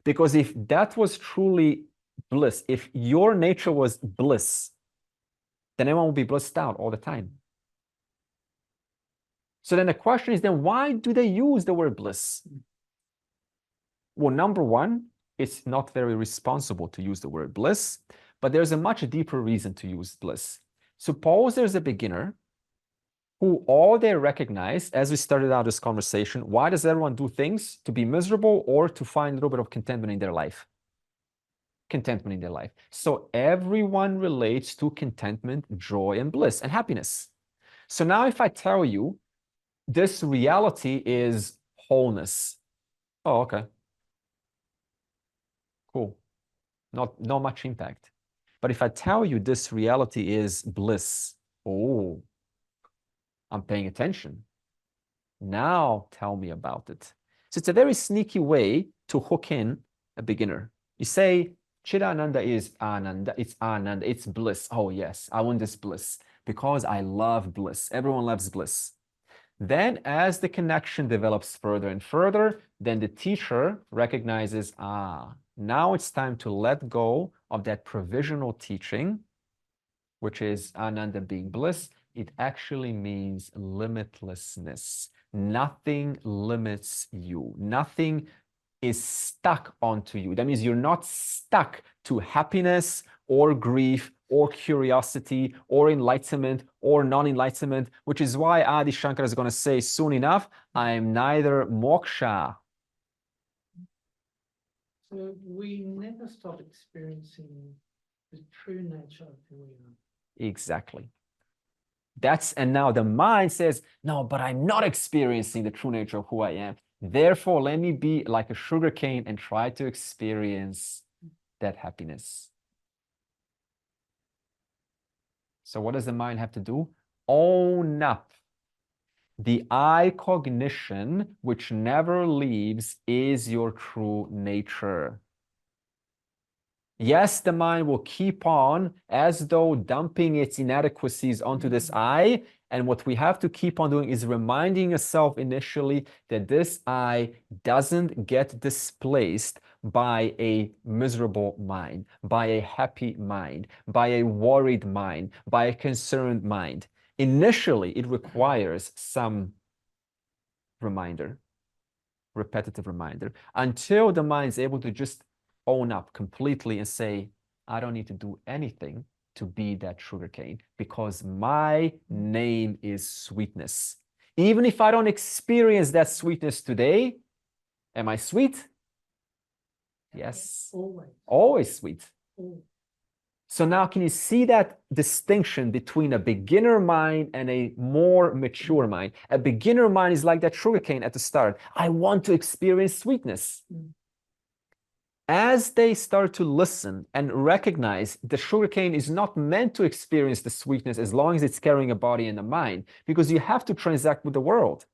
Because if that was truly bliss, if your nature was bliss, then everyone will be blissed out all the time. So then the question is, then why do they use the word bliss? Well, number one, it's not very responsible to use the word bliss, but there's a much deeper reason to use bliss. Suppose there's a beginner who all they recognize, as we started out this conversation, why does everyone do things? To be miserable or to find a little bit of contentment in their life? Contentment in their life. So everyone relates to contentment, joy, and bliss and happiness. So now if I tell you this reality is wholeness. Oh, okay. Cool. Not much impact. But if I tell you this reality is bliss, oh, I'm paying attention. Now tell me about it. So it's a very sneaky way to hook in a beginner. You say, Chidananda is Ananda, it's bliss. Oh yes, I want this bliss because I love bliss. Everyone loves bliss. Then as the connection develops further and further, then the teacher recognizes, now it's time to let go of that provisional teaching, which is Ananda being bliss. It actually means limitlessness. Nothing limits you. Nothing is stuck onto you. That means you're not stuck to happiness or grief or curiosity or enlightenment or non-enlightenment, which is why Adi Shankara is going to say soon enough, I am neither moksha. So we never stop experiencing the true nature of who we are. Exactly. And now the mind says, no, but I'm not experiencing the true nature of who I am. Therefore, let me be like a sugar cane and try to experience that happiness. So what does the mind have to do? Own up. The I cognition, which never leaves, is your true nature. Yes, the mind will keep on as though dumping its inadequacies onto this I. And what we have to keep on doing is reminding yourself initially that this I doesn't get displaced by a miserable mind, by a happy mind, by a worried mind, by a concerned mind. Initially, it requires some reminder, repetitive reminder, until the mind is able to just own up completely and say, I don't need to do anything to be that sugarcane because my name is sweetness. Even if I don't experience that sweetness today, am I sweet? Yes. Always. Always sweet. Always. So now can you see that distinction between a beginner mind and a more mature mind? A beginner mind is like that sugarcane at the start. I want to experience sweetness. As they start to listen and recognize the sugarcane is not meant to experience the sweetness as long as it's carrying a body and a mind, because you have to transact with the world.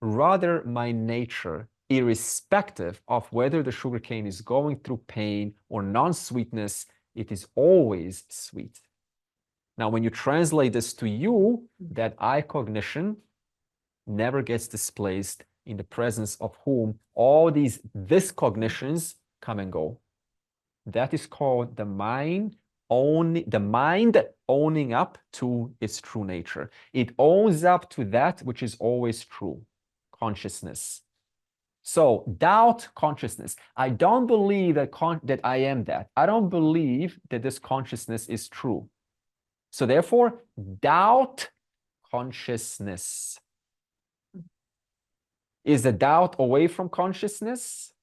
Rather, my nature, irrespective of whether the sugarcane is going through pain or non-sweetness, it is always sweet. Now, when you translate this to you, that I cognition never gets displaced in the presence of whom all these this cognitions come and go. That is called the mind owning up to its true nature. It owns up to that which is always true, consciousness. So doubt consciousness. I don't believe that I am that. I don't believe that this consciousness is true. So therefore, doubt consciousness. Is the doubt away from consciousness?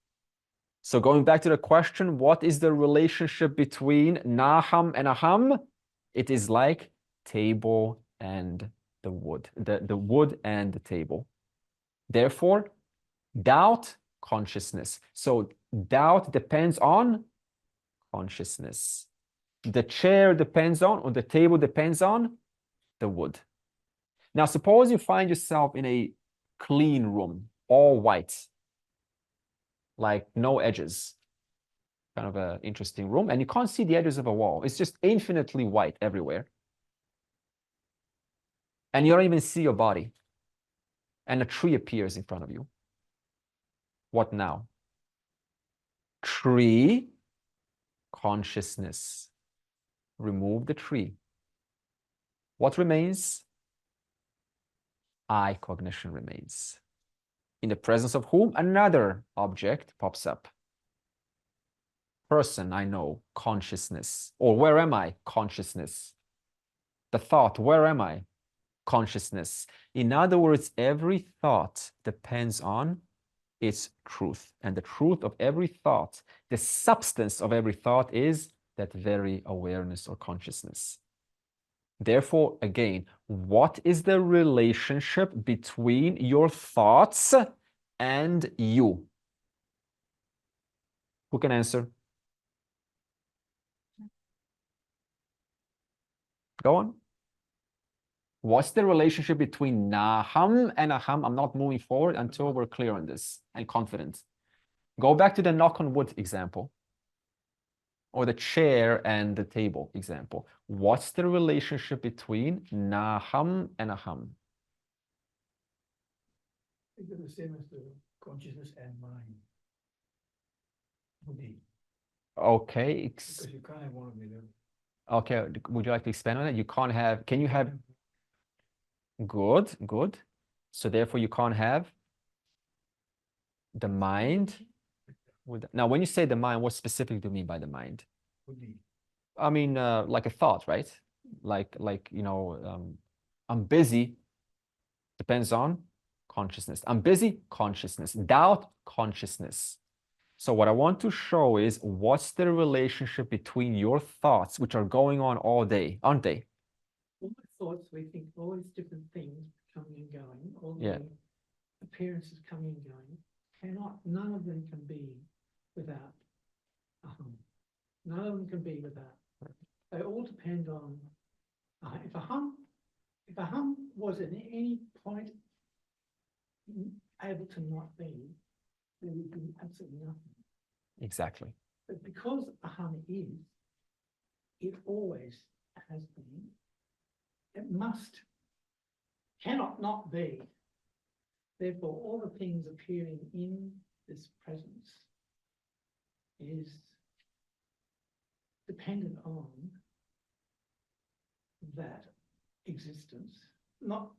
So going back to the question, what is the relationship between naham and aham? It is like table and the wood, the wood and the table. Therefore, doubt, consciousness. So doubt depends on consciousness. The chair depends on, or the table depends on the wood. Now, suppose you find yourself in a clean room, all white. like no edges. Kind of an interesting room, and you can't see the edges of a wall. It's just infinitely white everywhere. And you don't even see your body. And a tree appears in front of you. What now? Tree, consciousness. Remove the tree. What remains? I cognition remains. In the presence of whom? Another object pops up. Person, I know, consciousness. Or where am I? Consciousness. The thought, where am I? Consciousness. In other words, every thought depends on its truth. And the truth of every thought, the substance of every thought is that very awareness or consciousness. Therefore, again, what is the relationship between your thoughts and you? Who can answer? Go on. What's the relationship between naham and aham? I'm not moving forward until we're clear on this and confident. Go back to the knock on wood example, or the chair and the table example. What's the relationship between naham and aham? It's the same as the consciousness and mind. Okay. Because you can't have one of the other. Okay. Would you like to expand on that? You can't have, can you have, good, good. So therefore you can't have the mind. Now, when you say the mind, what specifically do you mean by the mind? I mean, like a thought, right? Like you know, I'm busy, depends on consciousness. I'm busy, consciousness. Doubt, consciousness. So what I want to show is what's the relationship between your thoughts, which are going on all day, aren't they? All the thoughts, we think all these different things coming and going, all Yeah. the appearances coming and going, none of them can be without aham. None of them can be without. They all depend on if aham was at any point able to not be, there would be absolutely nothing. Exactly. But because aham is, it always has been. It cannot not be. Therefore, all the things appearing in this presence is dependent on that existence. Not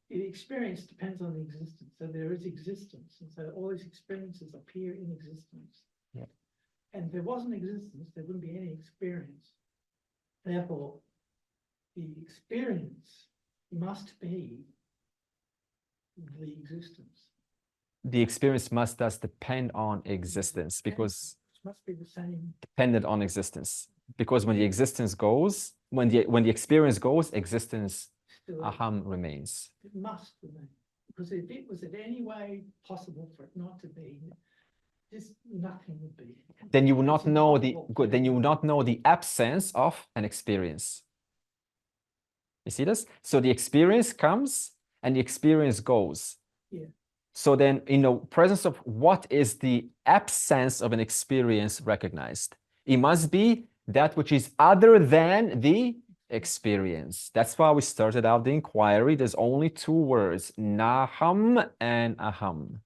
the experience depends on the existence. So there is existence, and so all these experiences appear in existence. Yeah. And if there wasn't existence, there wouldn't be any experience. Therefore, the experience must be the existence. The experience must thus depend on existence, because it must be the same. Dependent on existence. Because when the existence goes, when the experience goes, existence Still, aham remains. it must remain. Because if it was in any way possible for it not to be, just nothing would be. Then you will not It's know the impossible. good. Then you will not know the absence of an experience. You see this? So the experience comes and the experience goes. Yeah. So then, in the presence of what is the absence of an experience recognized? It must be that which is other than the experience. That's why we started out the inquiry. There's only two words, naham and aham.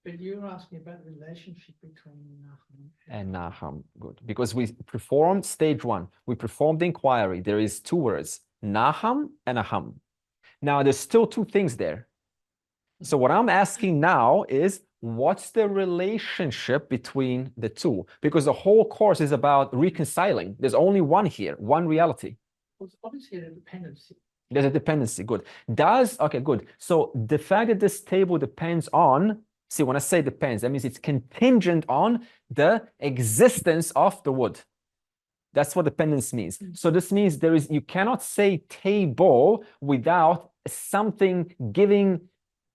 But you're asking about the relationship between naham And naham, good. Because we performed stage one. We performed the inquiry. There is two words, naham and aham. Now, there's still two things there. So what I'm asking now is, what's the relationship between the two? Because the whole course is about reconciling. There's only one here, one reality. Well, it's obviously a dependency. There's a dependency, good. Okay, good. So the fact that this table depends on, see, when I say depends, that means it's contingent on the existence of the wood. That's what dependence means. So this means you cannot say table without something giving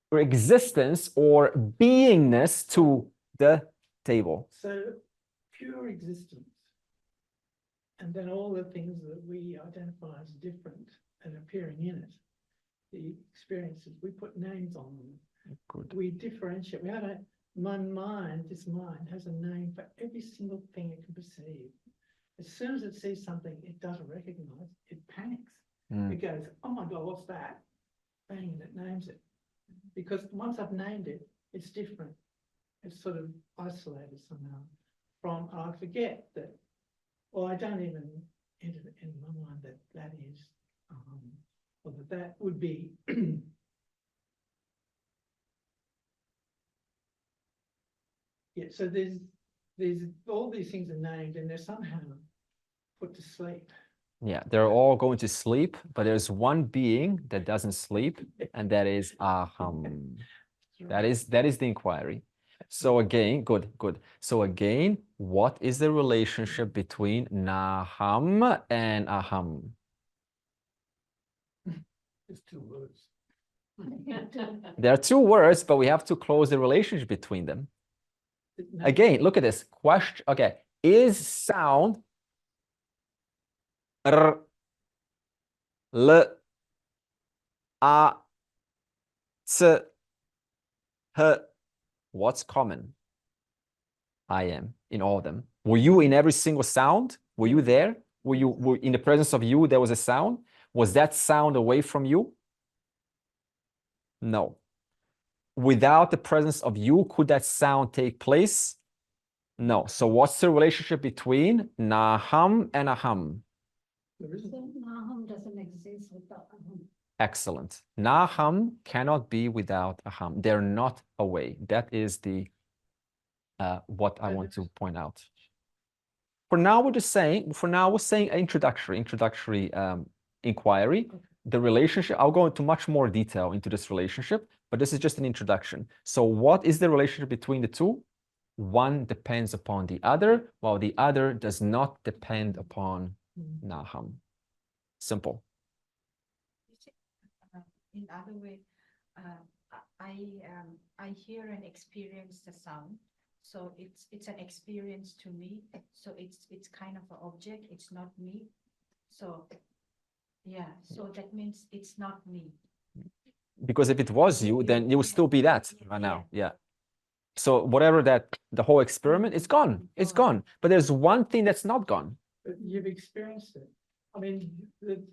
or existence or beingness to the table. So pure existence, and then all the things that we identify as different and appearing in it, the experiences, we put names on them. Good. We differentiate. We have my mind, this mind, has a name for every single thing it can perceive. As soon as it sees something it doesn't recognize, it panics. It goes, oh my God, what's that? Bang, and it names it. Because once I've named it, it's different. It's sort of isolated somehow from, I forget that, or I don't even enter it in my mind that that is, or that would be yeah, so there's all these things are named and they're somehow put to sleep. Yeah, they're all going to sleep, but there's one being that doesn't sleep, and that is aham. That is the inquiry. So again, good. So again, what is the relationship between naham and aham? It's two words. There are two words, but we have to close the relationship between them. Again, look at this question. Okay, is sound r, l, a, ts, h, what's common? I am in all of them. Were you in every single sound? Were you there? Were in the presence of you, there was a sound? Was that sound away from you? No. Without the presence of you, could that sound take place? No. So what's the relationship between naham and aham? Naham doesn't exist without aham. Excellent. Naham cannot be without aham. They're not away. That is the what I want to point out. For now, we're saying introductory inquiry. The relationship, I'll go into much more detail into this relationship, but this is just an introduction. So what is the relationship between the two? One depends upon the other, while the other does not depend upon naham. Simple. In other way, I hear and experience the sound. So it's an experience to me. So it's kind of an object. It's not me. So yeah. So that means it's not me. Because if it was you, then you would still be that right now. Yeah. So whatever that the whole experiment, it's gone. It's gone. But there's one thing that's not gone. But you've experienced it. I mean, it's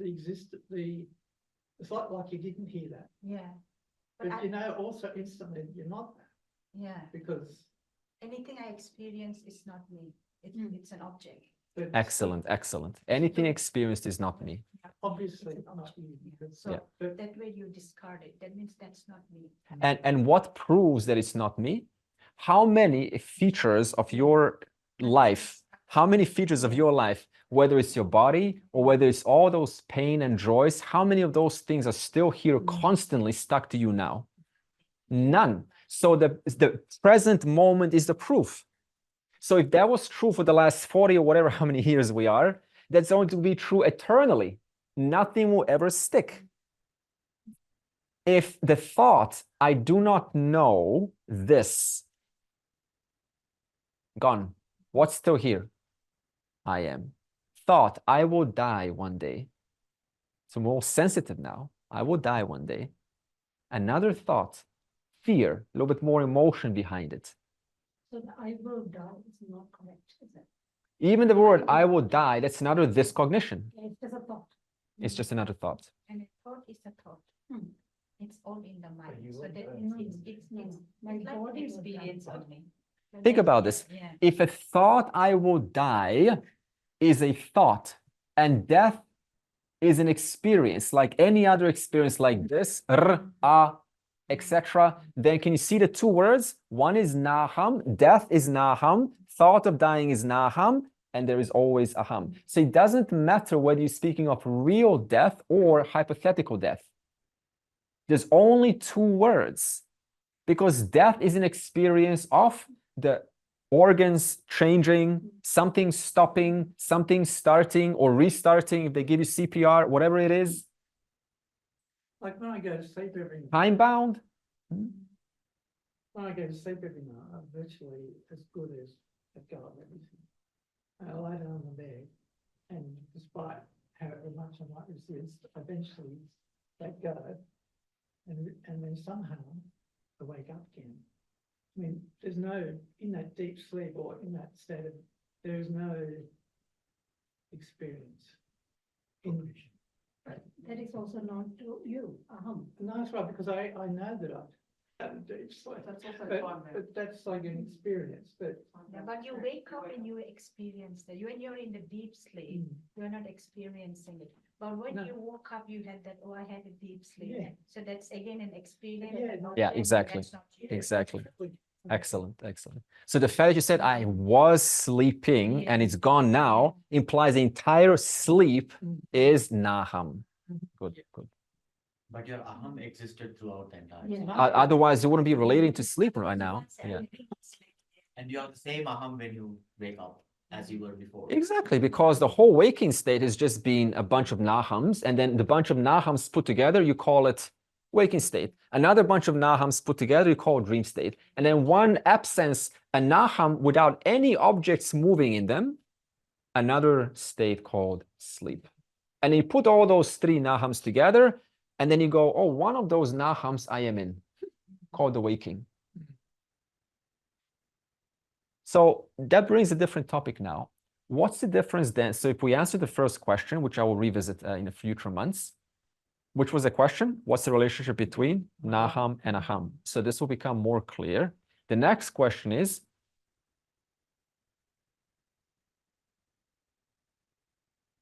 like you didn't hear that. Yeah. But you know, also instantly you're not that. Yeah. Because anything I experience is not me. It's an object. Excellent. Anything experienced is not me. Obviously not you. So that way you discard it. That means that's not me. And what proves that it's not me? How many features of your life, whether it's your body or whether it's all those pain and joys, how many of those things are still here constantly stuck to you now? None. So the present moment is the proof. So if that was true for the last 40 or whatever, how many years we are, that's going to be true eternally. Nothing will ever stick. If the thought, I do not know this, gone, what's still here? I am. Thought, I will die one day. So more sensitive now. I will die one day. Another thought, fear, a little bit more emotion behind it. So the I will die is not correct, is it? Even the word I will die, that's another discognition. It's just a thought. It's just another thought. And a thought is a thought. It's all in the mind. you So will that die. means it's My like body an will experience die. only. Think about this. Yeah. If a thought I will die is a thought and death is an experience like any other experience like this, etc., then can you see the two words? One is naham, death is naham, thought of dying is naham, and there is always aham. So it doesn't matter whether you're speaking of real death or hypothetical death. There's only two words, because death is an experience of the organs changing, something stopping, something starting or restarting. If they give you CPR, whatever it is, like when I go to sleep every night. time bound. When I go to sleep every night, I'm virtually as good as I've got everything. I lie down on the bed, and despite however much I might resist, eventually let go, and then somehow I wake up again. I mean, there's no, in that deep sleep or in that state of, there is no experience. In, That is also not to you, no, that's right, because I know that I've had a deep sleep. That's also But that's like an experience, but Yeah, but you wake up and you experience that. When you're in the deep sleep, you're not experiencing it. But when No. you woke up, you had that, oh, I had a deep sleep. Yeah. So that's again an experience. Yeah, and not Yeah, that, exactly. that's not you. Exactly. Excellent, excellent. So the fact that you said I was sleeping and it's gone now implies the entire sleep is naham. Good, good. But your aham existed throughout the entire Yeah. sleep. Otherwise, you wouldn't be relating to sleep right now. Yeah. And you have the same aham when you wake up as you were before. Exactly, because the whole waking state is just being a bunch of nahams, and then the bunch of nahams put together, you call it waking state. Another bunch of nahams put together, you call it dream state. And then one absence, a naham without any objects moving in them, another state called sleep. And you put all those three nahams together, and then you go, oh, one of those nahams I am in, called the waking. So that brings a different topic now. What's the difference then? So if we answer the first question, which I will revisit in a future months, which was the question, what's the relationship between naham and aham? So this will become more clear. The next question is,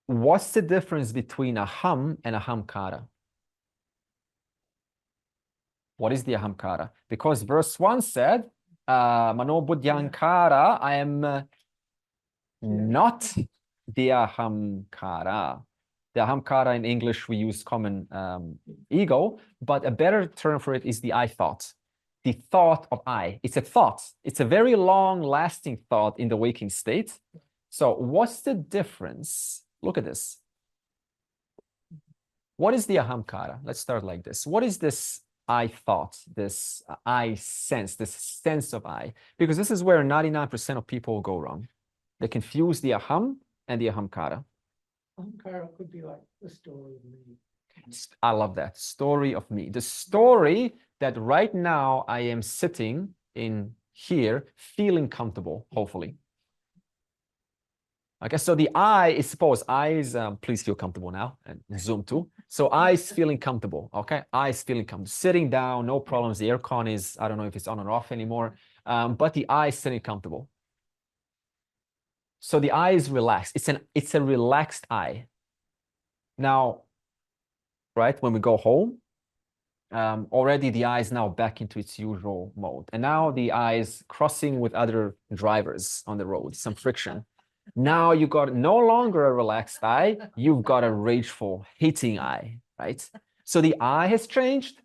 what's the difference between aham and ahamkara? What is the ahamkara? Because verse 1 said, mano buddhyankara, I am not the ahamkara. The ahamkara in English, we use common ego, but a better term for it is the I thought. The thought of I. It's a thought. It's a very long-lasting thought in the waking state. So what's the difference? Look at this. What is the ahamkara? Let's start like this. What is this I thought, this I sense, this sense of I? Because this is where 99% of people go wrong. They confuse the aham and the ahamkara. Ahamkara could be like the story of me. I love that. Story of me. The story that right now I am sitting in here, feeling comfortable, hopefully. Okay, so the I is suppose eyes, please feel comfortable now, and zoom too. So I is feeling comfortable, okay? I is feeling comfortable. Sitting down, no problems. The aircon is, I don't know if it's on or off anymore, but the I is sitting comfortable. So the I is relaxed. It's a relaxed I. Now, right, when we go home, already the I is now back into its usual mode. And now the I is crossing with other drivers on the road, some friction. Now you got no longer a relaxed I, you've got a rageful, hating I, right? So the I has changed.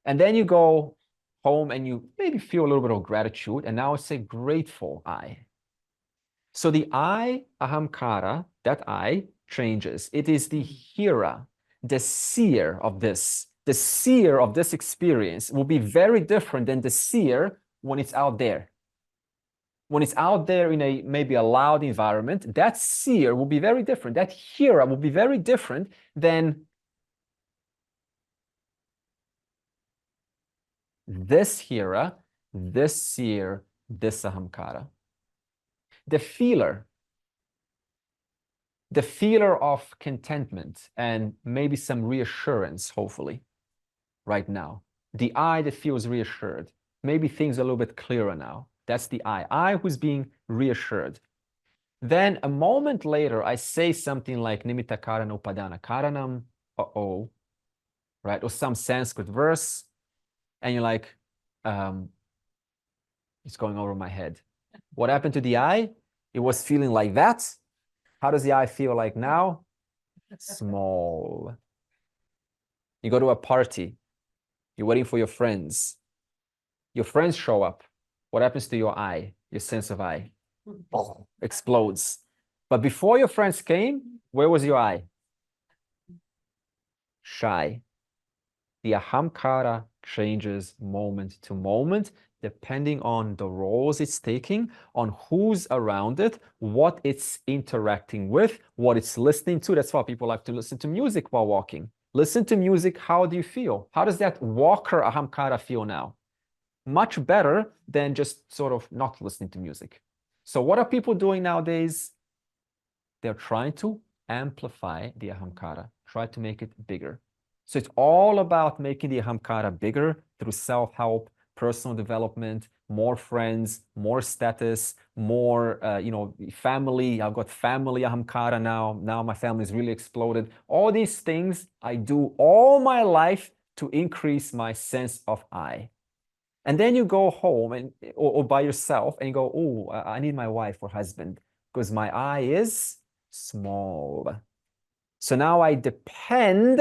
And then you go home and you maybe feel a little bit of gratitude. And now it's a grateful I. So the I, ahamkara, that I changes. It is the hearer, the seer of this. The seer of this experience will be very different than the seer when it's out there. When it's out there in a maybe a loud environment, that seer will be very different. That hearer will be very different than this hearer, this seer, this ahamkara. The feeler of contentment and maybe some reassurance, hopefully, right now. The I that feels reassured. Maybe things are a little bit clearer now. That's the I who's being reassured. Then a moment later, I say something like nimitta karana upadana karanam, uh-oh, right? Or some Sanskrit verse, and you're like, it's going over my head. What happened to the I? It was feeling like that. How does the I feel like now? Small. You go to a party. You're waiting for your friends. Your friends show up. What happens to your I, your sense of I? Explodes. But before your friends came, where was your I? Shy. The ahamkara changes moment to moment, depending on the roles it's taking, on who's around it, what it's interacting with, what it's listening to. That's why people like to listen to music while walking. Listen to music, how do you feel? How does that walker ahamkara feel now? much better than just sort of not listening to music. So what are people doing nowadays? They're trying to amplify the ahamkara, try to make it bigger. So it's all about making the ahamkara bigger through self-help, personal development, more friends, more status, more, family. I've got family ahamkara now. Now my family's really exploded. All these things I do all my life to increase my sense of I. And then you go home or by yourself and you go, oh, I need my wife or husband because my I is small. So now I depend.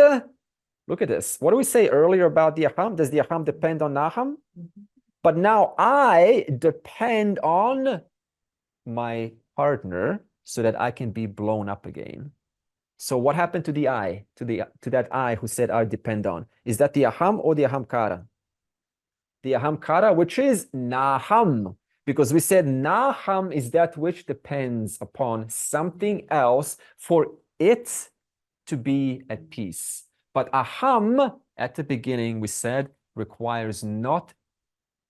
Look at this. What do we say earlier about the aham? Does the aham depend on naham? But now I depend on my partner so that I can be blown up again. So what happened to the I, to that I who said I depend on? Is that the aham or the ahamkara? The ahamkara, which is naham, because we said naham is that which depends upon something else for it to be at peace. But aham, at the beginning, we said, requires not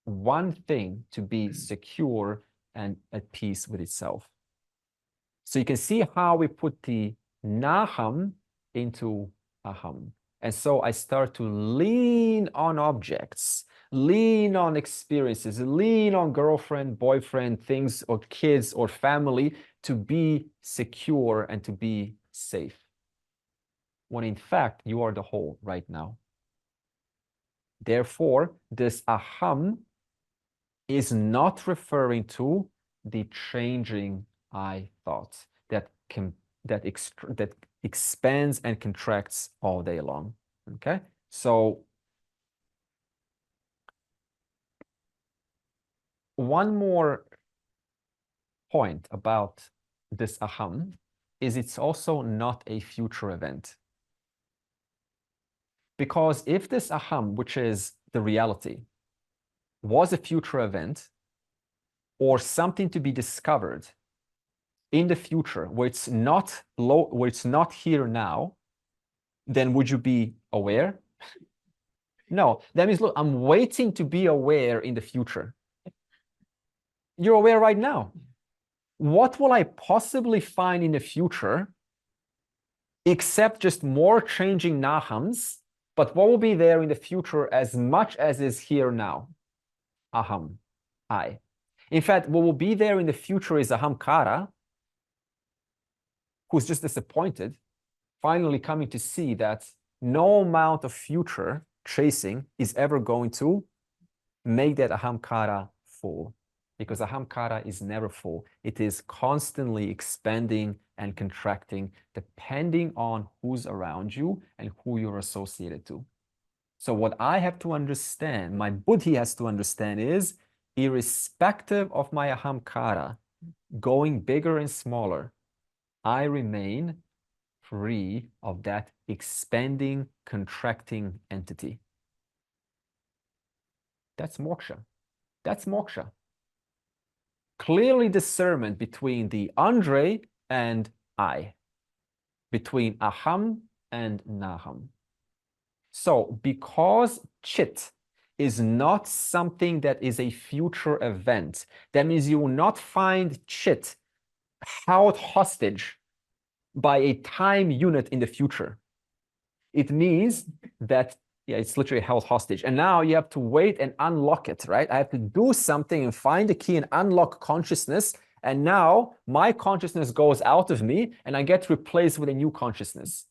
one thing to be secure and at peace with itself. So you can see how we put the naham into aham. And so I start to lean on objects, lean on experiences, lean on girlfriend, boyfriend, things, or kids, or family to be secure and to be safe. When in fact, you are the whole right now. Therefore, this aham is not referring to the changing I thought that expands and contracts all day long. Okay, so one more point about this aham is it's also not a future event. Because if this aham, which is the reality, was a future event or something to be discovered in the future where it's not here now, then would you be aware? No, that means, look, I'm waiting to be aware in the future. You're aware right now. What will I possibly find in the future except just more changing nahams? But what will be there in the future as much as is here now? Aham, I. In fact, what will be there in the future is ahamkara, who's just disappointed, finally coming to see that no amount of future chasing is ever going to make that ahamkara full. Because ahamkara is never full. It is constantly expanding and contracting depending on who's around you and who you're associated to. So what I have to understand, my buddhi has to understand is, irrespective of my ahamkara going bigger and smaller, I remain free of that expanding, contracting entity. That's moksha. That's moksha. Clearly discernment between the Andre and I, between aham and naham. So because chit is not something that is a future event, that means you will not find chit held hostage by a time unit in the future. It means that, yeah, it's literally held hostage. And now you have to wait and unlock it, right? I have to do something and find the key and unlock consciousness. And now my consciousness goes out of me and I get replaced with a new consciousness.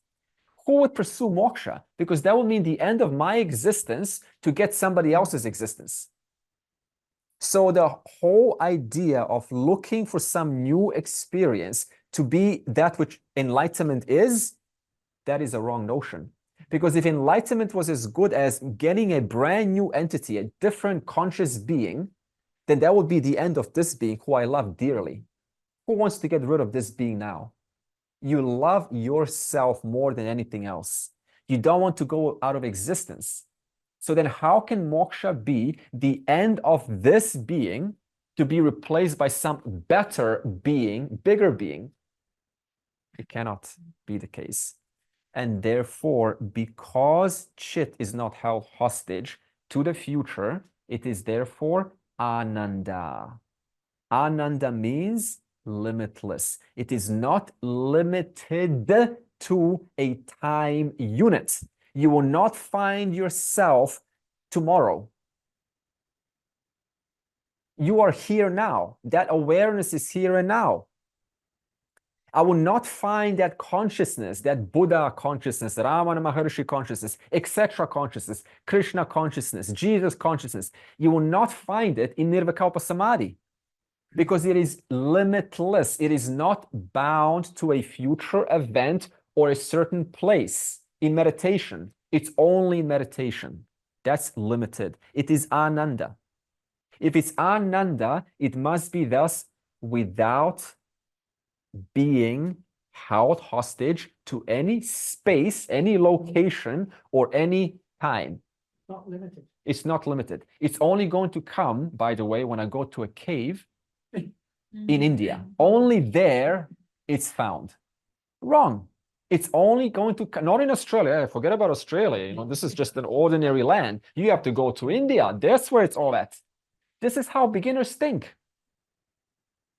Who would pursue moksha? Because that would mean the end of my existence to get somebody else's existence. So the whole idea of looking for some new experience to be that which enlightenment is, that is a wrong notion. Because if enlightenment was as good as getting a brand new entity, a different conscious being, then that would be the end of this being who I love dearly. Who wants to get rid of this being now? You love yourself more than anything else. You don't want to go out of existence. So then how can moksha be the end of this being to be replaced by some better being, bigger being? It cannot be the case. And therefore, because chit is not held hostage to the future, It is therefore ananda. Ananda means limitless. It is not limited to a time unit. You will not find yourself tomorrow. You are here now. That awareness is here and now. I will not find that consciousness, that Buddha consciousness, Ramana Maharshi consciousness, etc. consciousness, Krishna consciousness, Jesus consciousness. You will not find it in Nirvikalpa Samadhi because it is limitless. It is not bound to a future event or a certain place in meditation. It's only meditation. That's limited. It is Ananda. If it's Ananda, it must be thus without being held hostage to any space, any location, or any time. Not limited. It's not limited. It's only going to come, by the way, when I go to a cave in India. Only there it's found. Wrong. It's only going to come, not in Australia. Forget about Australia. You know, this is just an ordinary land. You have to go to India. That's where it's all at. This is how beginners think.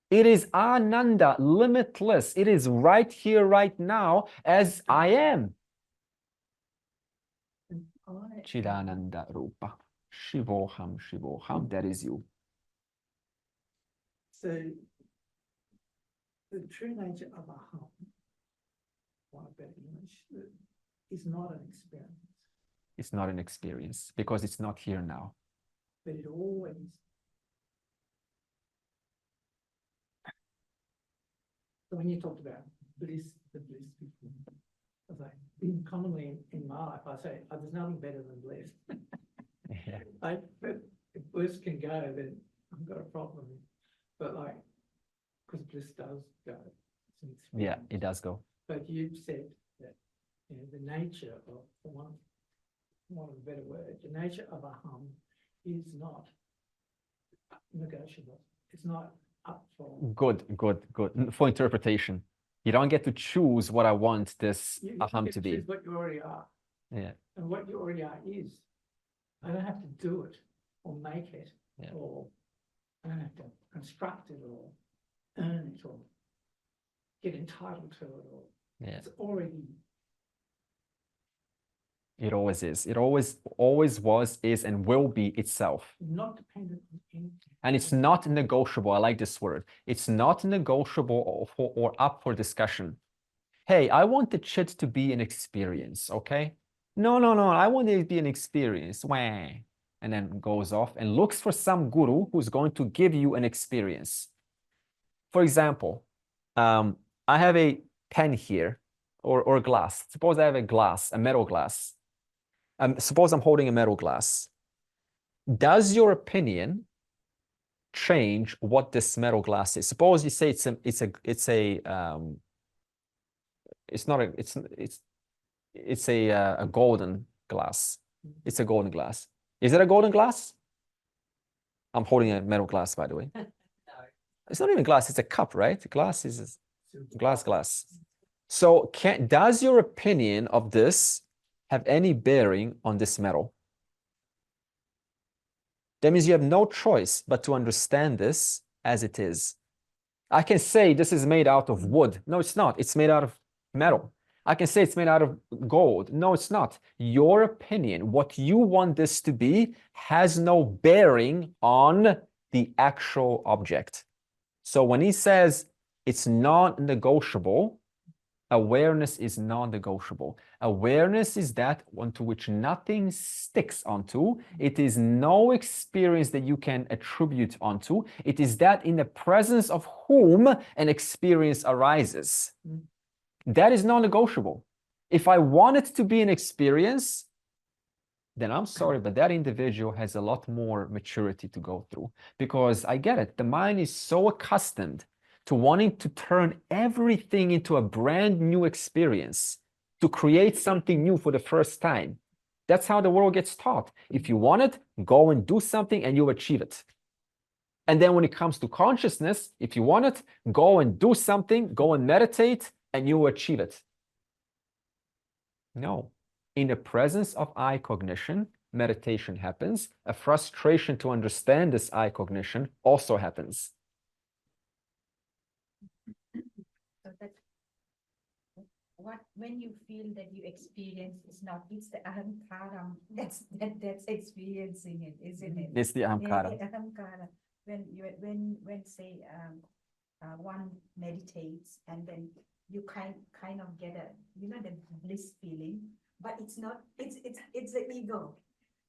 It is Ananda, limitless. It is right here, right now, as I am. Chidananda Rupa. Shivoham, Shivoham. That is you. So the true nature of aham, one better English, is not an experience, It's not an experience because it's not here now. but it always. So when you talked about bliss, the bliss before, I was like, commonly in my life, I say, oh, there's nothing better than bliss. Yeah. But if bliss can go, then I've got a problem. But like, because bliss does go. It's an Yeah, experience. it does go. But you've said that, you know, the nature of, for one of the better words, the nature of aham is not negotiable. It's not up for. Good. For interpretation. You don't get to choose what I want this You aham get to be. choose what you already are. Yeah. And what you already are is. I don't have to do it or make it, Yeah. or I don't have to construct it or earn it or get entitled to it, or Yeah. it's already. It always is. It always was, is, and will be itself. Not dependent on anything. And it's not negotiable. I like this word. It's not negotiable or up for discussion. Hey, I want the chit to be an experience, okay? No. I want it to be an experience. Wah. And then goes off and looks for some guru who's going to give you an experience. For example, I have a pen here or glass. Suppose I have a glass, a metal glass. Suppose I'm holding a metal glass. Does your opinion change what this metal glass is? Suppose you say it's a golden glass. It's a golden glass. Is it a golden glass? I'm holding a metal glass, by the way. No. It's not even glass. It's a cup, right? Glass is glass. So does your opinion of this have any bearing on this metal? That means you have no choice but to understand this as it is. I can say this is made out of wood. No, it's not. It's made out of metal. I can say it's made out of gold. No, it's not. Your opinion, what you want this to be, has no bearing on the actual object. So when he says it's non-negotiable, awareness is non-negotiable. Awareness is that onto which nothing sticks onto. It is no experience that you can attribute onto. It is that in the presence of whom an experience arises. That is non-negotiable. If I want it to be an experience, then I'm sorry, but that individual has a lot more maturity to go through. Because I get it, the mind is so accustomed to wanting to turn everything into a brand new experience, to create something new for the first time. That's how the world gets taught. If you want it, go and do something and you'll achieve it. And then when it comes to consciousness, if you want it, go and do something, go and meditate, and you will achieve it. No. In the presence of I cognition, meditation happens, a frustration to understand this I cognition also happens. So that when you feel that you experience, it's the ahamkara that's experiencing it, isn't it? It's the ahamkara. The ahamkara. When say one meditates and then you kind of get the bliss feeling, but it's not. It's the ego.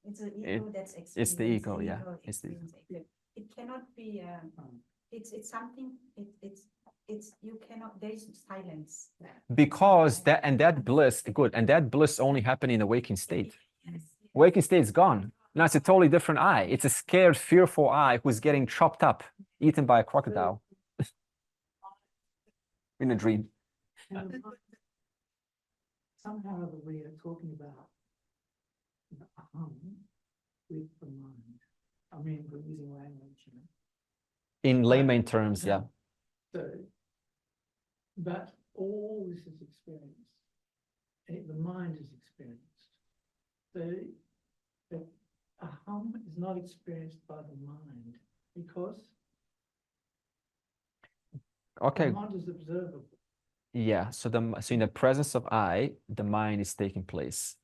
It's the ego that's experiencing. It's the ego, yeah. It's the ego. It cannot be. It's something. It's you cannot. There is silence. Because that bliss, good, and that bliss only happened in the waking state. Yes. Waking state is gone. Now it's a totally different I. It's a scared, fearful I who's getting chopped up, eaten by a crocodile in a dream. Somehow or other we are talking about the aham with the mind. I mean, we're using language, In layman terms, yeah. So, but all this is experienced. The mind is experienced. The aham is not experienced by the mind because Okay. the mind is observable. Yeah. So in the presence of I, the mind is taking place.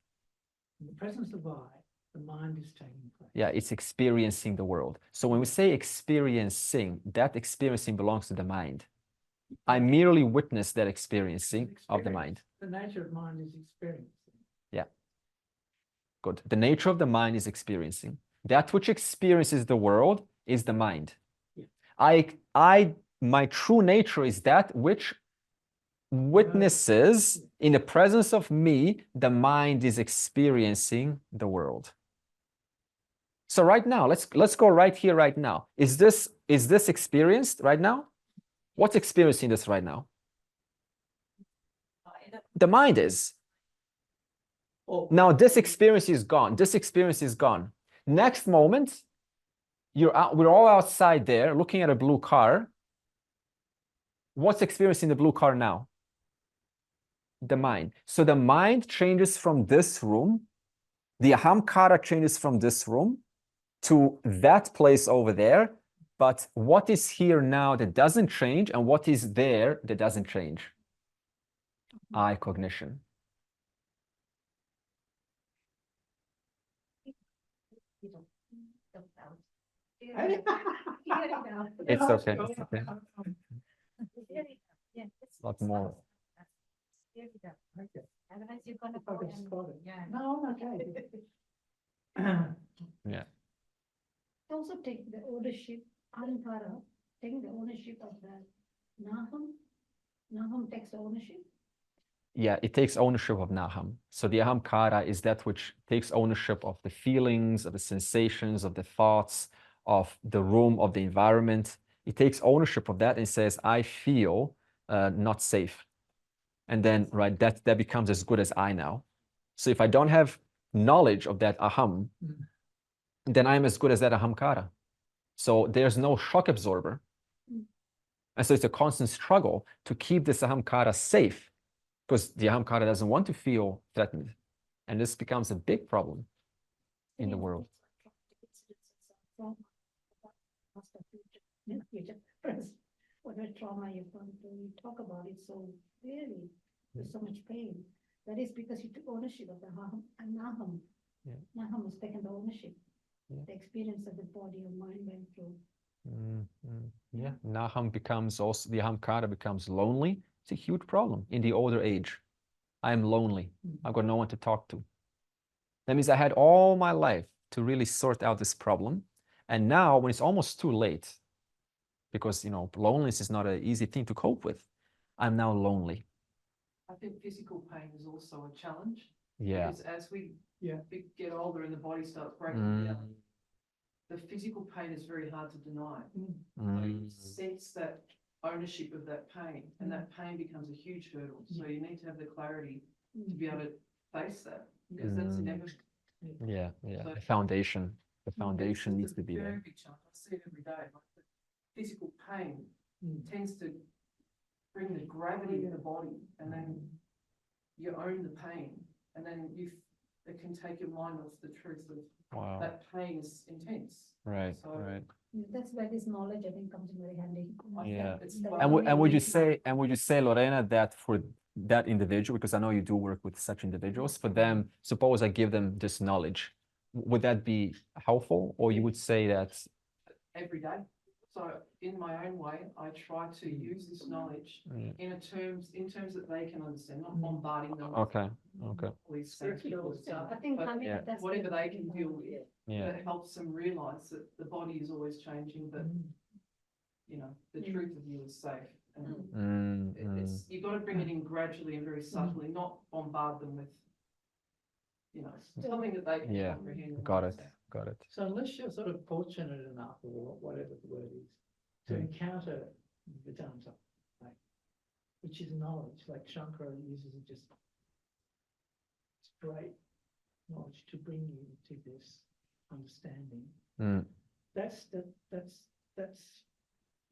In the presence of I, the mind is taking place. Yeah, it's experiencing the world. So when we say experiencing, that experiencing belongs to the mind. I merely witness that experiencing of the mind. The nature of mind is experiencing. Yeah. Good. The nature of the mind is experiencing. That which experiences the world is the mind. Yeah. My true nature is that which witnesses in the presence of me, the mind is experiencing the world. So right now, let's go right here, right now. Is this experienced right now? What's experiencing this right now? The mind is. Now this experience is gone. This experience is gone. Next moment, we're all outside there looking at a blue car. What's experiencing the blue car now? The mind. So the mind changes from this room. The ahamkara changes from this room to that place over there. But what is here now that doesn't change, and what is there that doesn't change? I cognition. It's okay. It's okay. A lot more. Otherwise, you're gonna If I go could and spot it. yeah. No, I'm okay. Yeah. Also take the ownership, ahamkara, taking the ownership of the naham. Naham takes the ownership. Yeah, it takes ownership of naham. So the ahamkara is that which takes ownership of the feelings, of the sensations, of the thoughts, of the room, of the environment. It takes ownership of that and says, I feel not safe. And then, right, that becomes as good as I now. So if I don't have knowledge of that aham, then I'm as good as that ahamkara. So there's no shock absorber. And so it's a constant struggle to keep this ahamkara safe, because the ahamkara doesn't want to feel threatened. And this becomes a big problem in the world. Whatever trauma you've gone through, you talk about it so clearly, there's so much pain. That is because you took ownership of the aham and naham. Yeah. Naham has taken the ownership, Yeah. the experience of the body or mind went through. Yeah, naham becomes also, the ahamkara becomes lonely. It's a huge problem in the older age. I am lonely. I've got no one to talk to. That means I had all my life to really sort out this problem. And now when it's almost too late, because, loneliness is not an easy thing to cope with, I'm now lonely. I think physical pain is also a challenge. Yeah. Because as we get older and the body starts breaking down, the physical pain is very hard to deny. You sense that ownership of that pain, and that pain becomes a huge hurdle. So you need to have the clarity to be able to face that, because that's inevitable. Yeah. So- The foundation It's needs to be a very there. big challenge. I see it every day. Like the physical pain tends to bring the gravity of the body, and then you own the pain, and then it can take your mind off the truth of Wow. that pain is intense. Right, So- right. That's where this knowledge, I think, comes in very handy. Yeah. It's That like- And would only you we- say, Lorena, that for that individual, because I know you do work with such individuals, for them, suppose I give them this knowledge, would that be helpful? Or you would say that, every day. So in my own way, I try to use this knowledge Mm. in terms that they can understand, not bombarding them. with okay, okay, all these scientific stuff, I think but Hamid, Yeah. that's. whatever the- they can deal with, yeah, that helps them realize that the body is always changing, but you know, the truth of you is safe. And it's, you've got to bring it in gradually and very subtly, not bombard them with, you know, something that they can Yeah. comprehend. and got it, understand. got it. So unless you're sort of fortunate enough, or whatever the word is, to encounter Vedanta, like, which is knowledge, like Shankara uses it just straight knowledge to bring you to this understanding. Mm. That's, you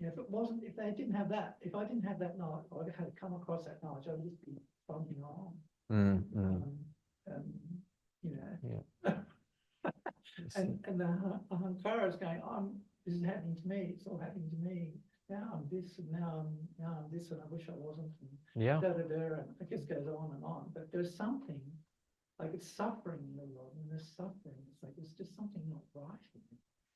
know, if they didn't have that, if I didn't have that knowledge, or I had come across that knowledge, I would just be bumping on. Mm, mm. You know. And the Ahankara is going, this is happening to me, it's all happening to me. Now I'm this, and now I'm this, and I wish I wasn't. And Yeah, da, da, da, and it just goes on and on. But there's something, like it's suffering in the world, and there's suffering. It's like, it's just something not right.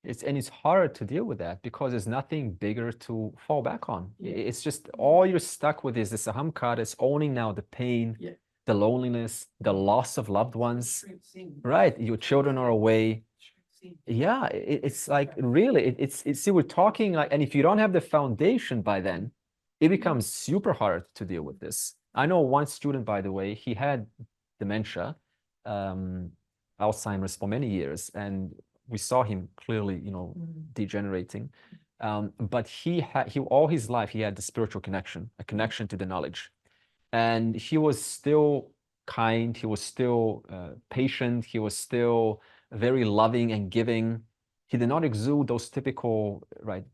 it's hard to deal with that because there's nothing bigger to fall back on. Yeah. It's just all you're stuck with is this ahamkara. It's owning now the pain, Yeah. the loneliness, the loss of loved ones. Shrinks in. Right, your children are away. Shrinks in. Yeah, it's like really, it's see, we're talking like, and if you don't have the foundation by then, it becomes super hard to deal with this. I know one student, by the way, he had dementia, Alzheimer's for many years, and we saw him clearly, you know, degenerating. But he all his life he had the spiritual connection, a connection to the knowledge, and he was still kind, he was still patient, he was still very loving and giving. He did not exude those typical, right,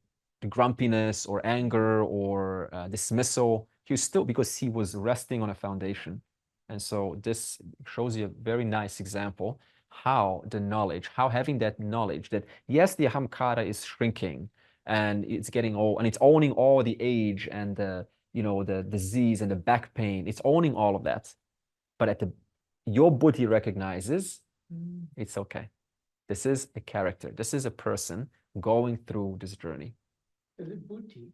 grumpiness or anger or dismissal. He was still, because he was resting on a foundation. And so this shows you a very nice example how the knowledge, how having that knowledge that yes, the ahamkara is shrinking and it's getting old and it's owning all the age and the, you know, the disease and the back pain. It's owning all of that. But at your buddhi recognizes it's okay. This is a character. This is a person going through this journey. So the buddhi,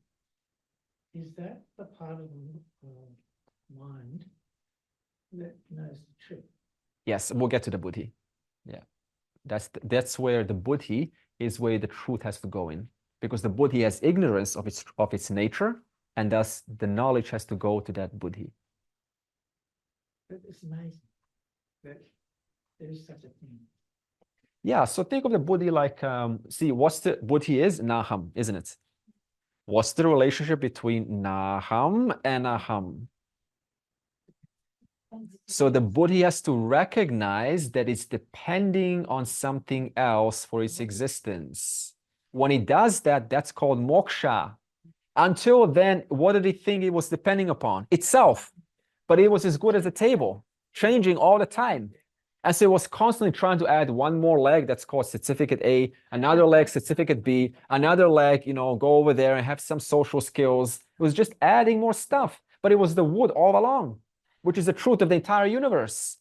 is that the part of the mind that knows the truth? Yes, we'll get to the buddhi. Yeah, that's where the buddhi is, where the truth has to go in, because the buddhi has ignorance of its nature, and thus the knowledge has to go to that buddhi. It's amazing that there is such a thing. Yeah, so think of the buddhi like, see, what's the buddhi is? Naham, isn't it? What's the relationship between naham and aham? So the buddhi has to recognize that it's depending on something else for its existence. When it does that, that's called moksha. Until then, what did he think it was depending upon? Itself. But it was as good as a table, changing all the time. And so it was constantly trying to add one more leg that's called certificate A, another leg, certificate B, another leg, you know, go over there and have some social skills. It was just adding more stuff, but it was the wood all along, which is the truth of the entire universe.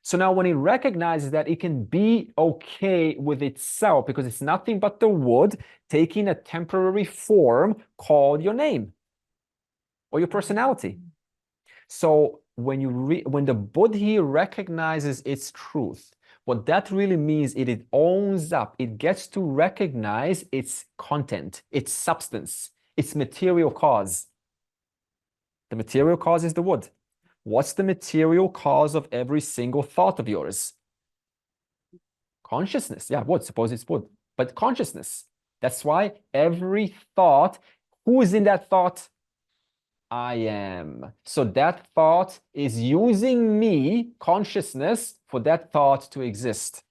So now when it recognizes that it can be okay with itself because it's nothing but the wood taking a temporary form called your name or your personality. So when the buddhi recognizes its truth, what that really means is it owns up, it gets to recognize its content, its substance, its material cause. The material cause is the wood. What's the material cause of every single thought of yours? Consciousness. Yeah, wood. Suppose it's wood. But consciousness. That's why every thought, who is in that thought? I am. So that thought is using me, consciousness, for that thought to exist.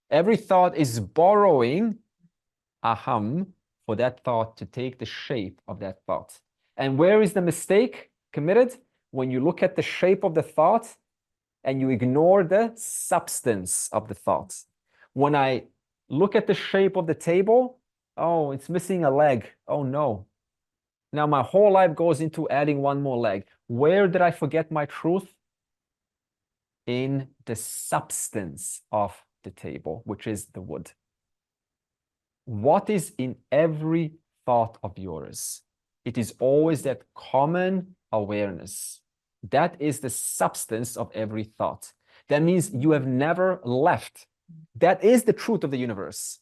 Every thought is borrowing aham for that thought to take the shape of that thought. And where is the mistake committed? When you look at the shape of the thought and you ignore the substance of the thought. When I look at the shape of the table, oh, it's missing a leg. Oh no. Now my whole life goes into adding one more leg. Where did I forget my truth? In the substance of the table, which is the wood. What is in every thought of yours? It is always that common awareness. That is the substance of every thought. That means you have never left. That is the truth of the universe.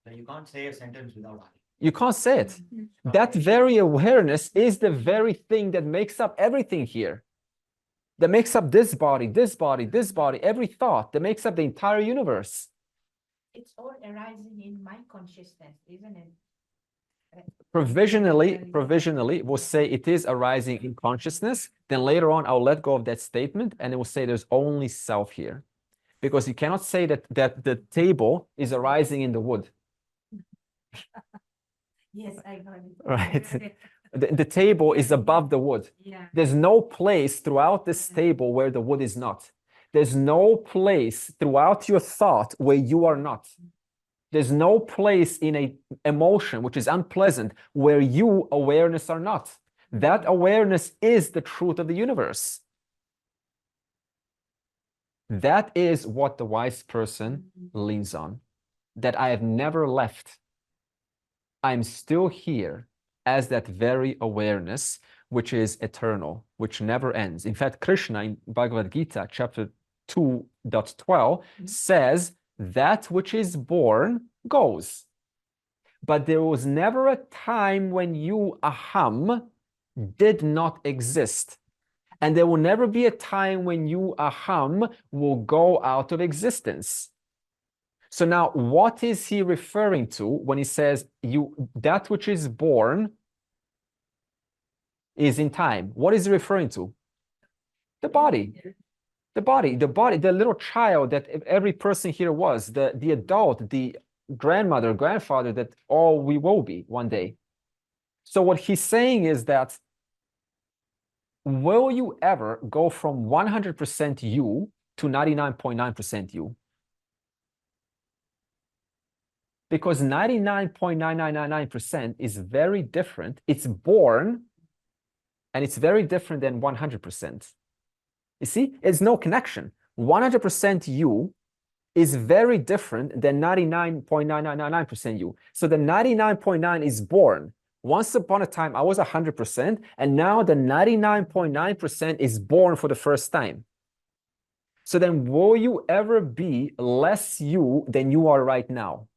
So you can't say a sentence without it. You can't say it. That very awareness is the very thing that makes up everything here. That makes up this body, this body, this body, every thought, that makes up the entire universe. It's all arising in my consciousness, isn't it? Provisionally, we'll say it is arising in consciousness. Then later on, I'll let go of that statement and it will say there's only self here. Because you cannot say that the table is arising in the wood. Yes, I got it. Right. The table is above the wood. Yeah. There's no place throughout this table where the wood is not. There's no place throughout your thought where you are not. There's no place in a emotion which is unpleasant where you, awareness, are not. That awareness is the truth of the universe. That is what the wise person leans on. That I have never left. I'm still here as that very awareness, which is eternal, which never ends. In fact, Krishna in Bhagavad Gita, chapter 2.12, says, that which is born goes. But there was never a time when you, aham, did not exist. And there will never be a time when you, aham, will go out of existence. So now, what is he referring to when he says that which is born is in time? What is he referring to? The body. The body, the little child that every person here was, the adult, the grandmother, grandfather that all we will be one day. So what he's saying is that, will you ever go from 100% you to 99.9% you? Because 99.9999% is very different. It's born, and it's very different than 100%. You see, it's no connection. 100% you is very different than 99.9999% you. So the 99.9 is born. Once upon a time, I was 100%, and now the 99.9% is born for the first time. So then, will you ever be less you than you are right now?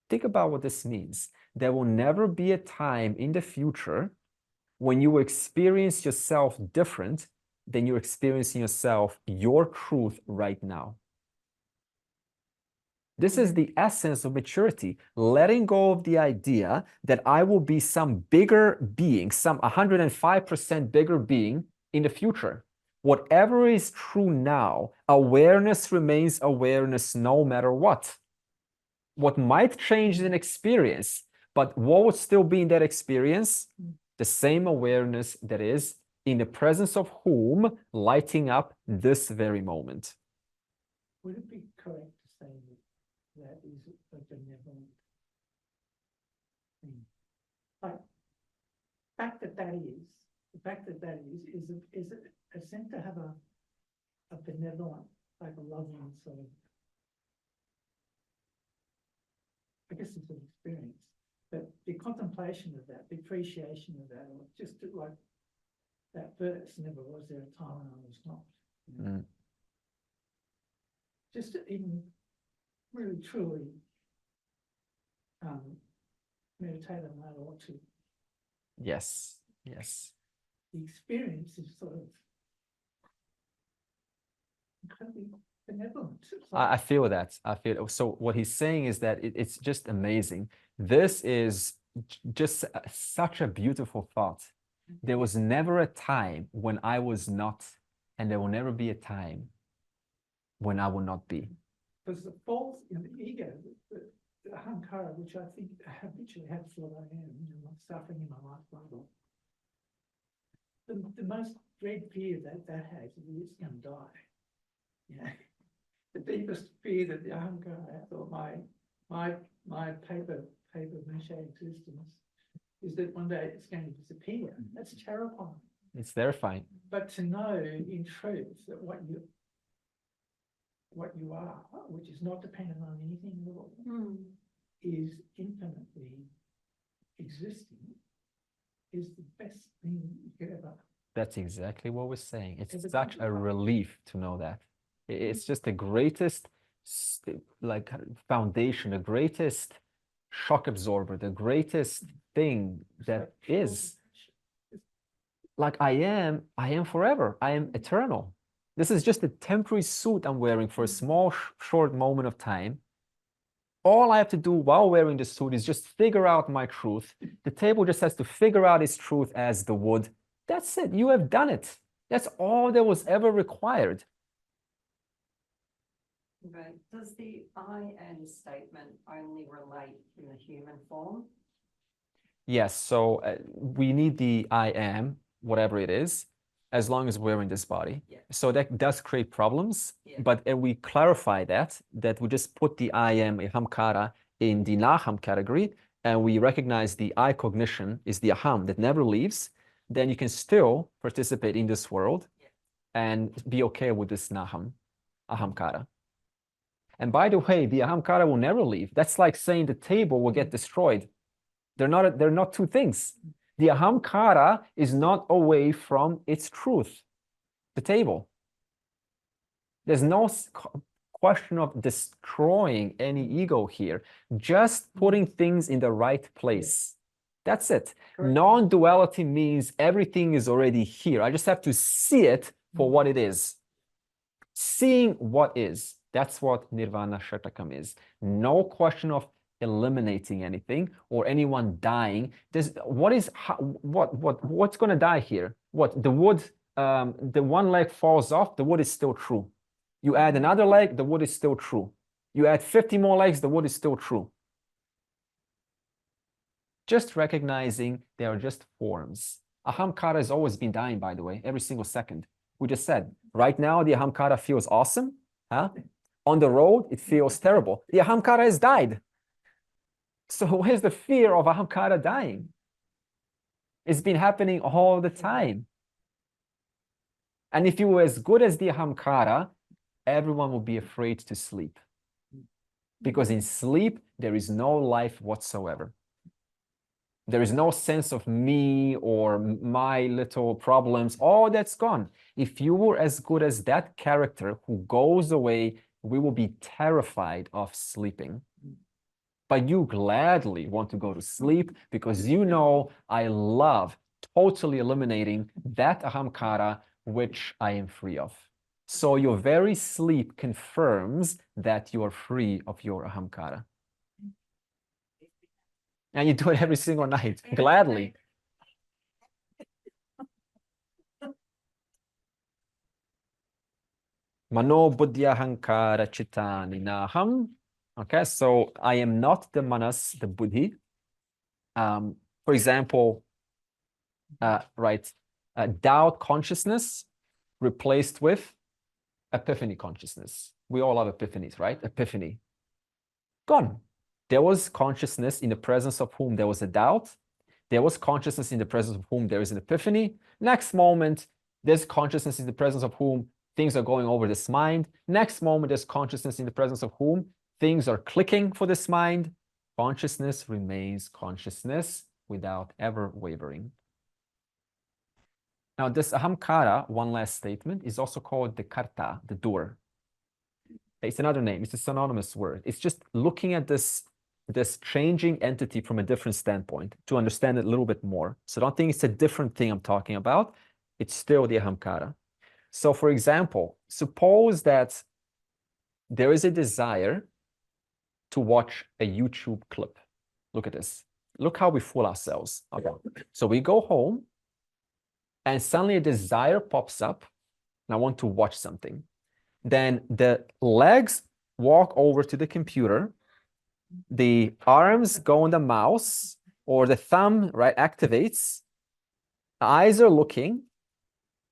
Think about what this means. There will never be a time in the future when you experience yourself different than you're experiencing yourself, your truth right now. This is the essence of maturity, letting go of the idea that I will be some bigger being, some 105% bigger being in the future. Whatever is true now, awareness remains awareness no matter what. What might change is an experience, but what would still be in that experience? The same awareness that is in the presence of whom lighting up this very moment. Would it be correct to say that is a benevolent thing? Like, the fact that that is a sense to have a benevolent, like a loving sort of, I guess it's an experience, but the contemplation of that, the appreciation of that, or just like that verse, never was there a time when I was not. Just to even really truly meditate on that, or to. Yes, yes. The experience is sort of incredibly benevolent. I feel that. I feel so. What he's saying is that it's just amazing. This is just such a beautiful thought. There was never a time when I was not, and there will never be a time when I will not be. Because the false in the ego, the Shankara, which I think habitually has what I am, not suffering in my life, the most dread fear that has is that it's going to die. You know, the deepest fear that the Ahamkara has, or my paper mache existence, is that one day it's going to disappear. That's terrifying. It's terrifying. But to know in truth that what you are, which is not dependent on anything at all, is infinitely existing, is the best thing you could ever. That's exactly what we're saying. It's Is it such a relief to know that. It's just the greatest like foundation, the greatest shock absorber, the greatest thing that is. Like I am forever. I am eternal. This is just a temporary suit I'm wearing for a small, short moment of time. All I have to do while wearing the suit is just figure out my truth. The table just has to figure out its truth as the wood. That's it. You have done it. That's all that was ever required. Right. Does the I am statement only relate in the human form? Yes. So we need the I am, whatever it is, as long as we're in this body. Yeah. So that does create problems. Yeah. But we clarify that we just put the I am, ahamkara, in the naham category, and we recognize the I cognition is the aham that never leaves. Then you can still participate in this world and be okay with this naham, ahamkara. And by the way, the ahamkara will never leave. That's like saying the table will get destroyed. They're not two things. The ahamkara is not away from its truth, the table. There's no question of destroying any ego here, just putting things in the right place. That's it. Non-duality means everything is already here. I just have to see it for what it is. Seeing what is. That's what Nirvana Shatakam is. No question of eliminating anything or anyone dying. What's going to die here? What the wood? The one leg falls off. The wood is still true. You add another leg. The wood is still true. You add 50 more legs. The wood is still true. Just recognizing they are just forms. Ahamkara has always been dying, by the way, every single second. We just said, right now, the ahamkara feels awesome. Huh? On the road, it feels terrible. The ahamkara has died. So where's the fear of ahamkara dying? It's been happening all the time. And if you were as good as the ahamkara, everyone would be afraid to sleep. Because in sleep, there is no life whatsoever. There is no sense of me or my little problems. All that's gone. If you were as good as that character who goes away, we will be terrified of sleeping. But you gladly want to go to sleep because you know I love totally eliminating that ahamkara which I am free of. So your very sleep confirms that you are free of your ahamkara. And you do it every single night, gladly. Mano buddhya hankara chitani naham. Okay, so I am not the manas, the buddhi. For example, doubt consciousness replaced with epiphany consciousness. We all have epiphanies, right? Epiphany. Gone. There was consciousness in the presence of whom there was a doubt. There was consciousness in the presence of whom there is an epiphany. Next moment, there's consciousness in the presence of whom things are going over this mind. Next moment, there's consciousness in the presence of whom things are clicking for this mind. Consciousness remains consciousness without ever wavering. Now, this ahamkara, one last statement, is also called the karta, the doer. It's another name. It's a synonymous word. It's just looking at this changing entity from a different standpoint to understand it a little bit more. So don't think it's a different thing I'm talking about. It's still the ahamkara. So for example, suppose that there is a desire to watch a YouTube clip. Look at this. Look how we fool ourselves. Okay. So we go home and suddenly a desire pops up and I want to watch something. Then the legs walk over to the computer. The arms go on the mouse or the thumb, right, activates. The eyes are looking.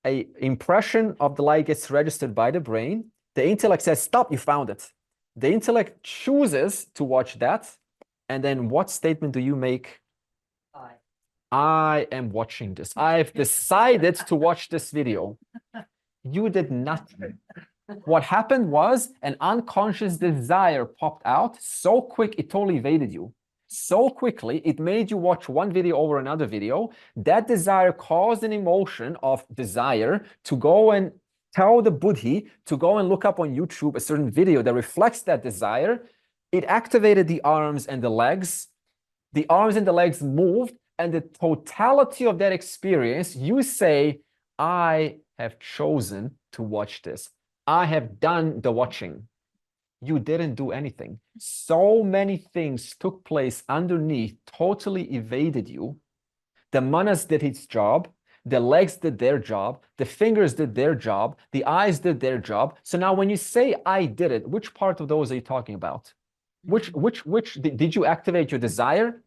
a impression of the light gets registered by the brain. The intellect says, stop, you found it. The intellect chooses to watch that. And then what statement do you make? I am watching this. I've decided to watch this video. You did nothing. What happened was an unconscious desire popped out so quick it totally evaded you. So quickly, it made you watch one video over another video. That desire caused an emotion of desire to go and tell the Buddhi to go and look up on YouTube a certain video that reflects that desire. It activated the arms and the legs. The arms and the legs moved, and the totality of that experience, you say, I have chosen to watch this. I have done the watching. You didn't do anything. So many things took place underneath, totally evaded you. The manas did its job. The legs did their job. The fingers did their job. The eyes did their job. So now when you say I did it, which part of those are you talking about? Which did you activate your desire?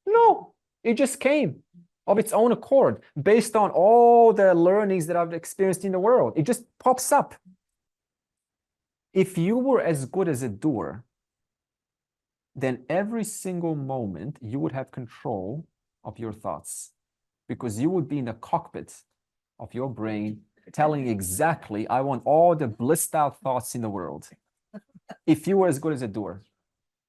No, it just came of its own accord based on all the learnings that I've experienced in the world. It just pops up. If you were as good as a doer, then every single moment you would have control of your thoughts because you would be in the cockpit of your brain telling exactly, I want all the blissed out thoughts in the world. If you were as good as a doer,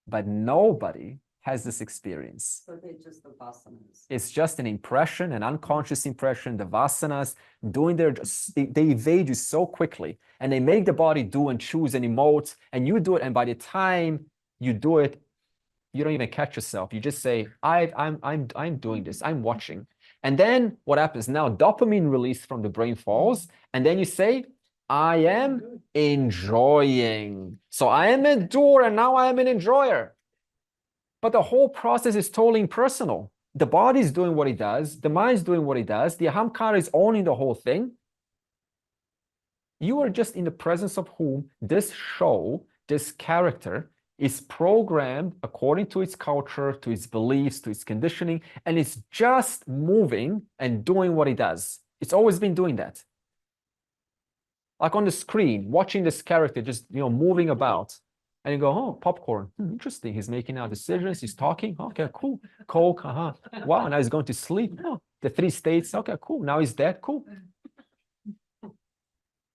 but nobody has this experience. So they're just the vasanas. It's just an impression, an unconscious impression. The vasanas doing their, they evade you so quickly, and they make the body do and choose and emote, and you do it, and by the time you do it, you don't even catch yourself. You just say, I'm doing this. I'm watching. And then what happens? Now dopamine release from the brain falls, and then you say, I am enjoying. So I am a doer, and now I am an enjoyer. But the whole process is totally impersonal. The body is doing what it does. The mind is doing what it does. The ahamkara is owning the whole thing. You are just in the presence of whom this show, this character, is programmed according to its culture, to its beliefs, to its conditioning, and it's just moving and doing what it does. It's always been doing that. Like on the screen, watching this character just moving about. And you go, oh, popcorn. Interesting. He's making now decisions. He's talking. Okay, cool. Coke. Wow. Now he's going to sleep. Oh, the 3 states. Okay, cool. Now he's dead. Cool.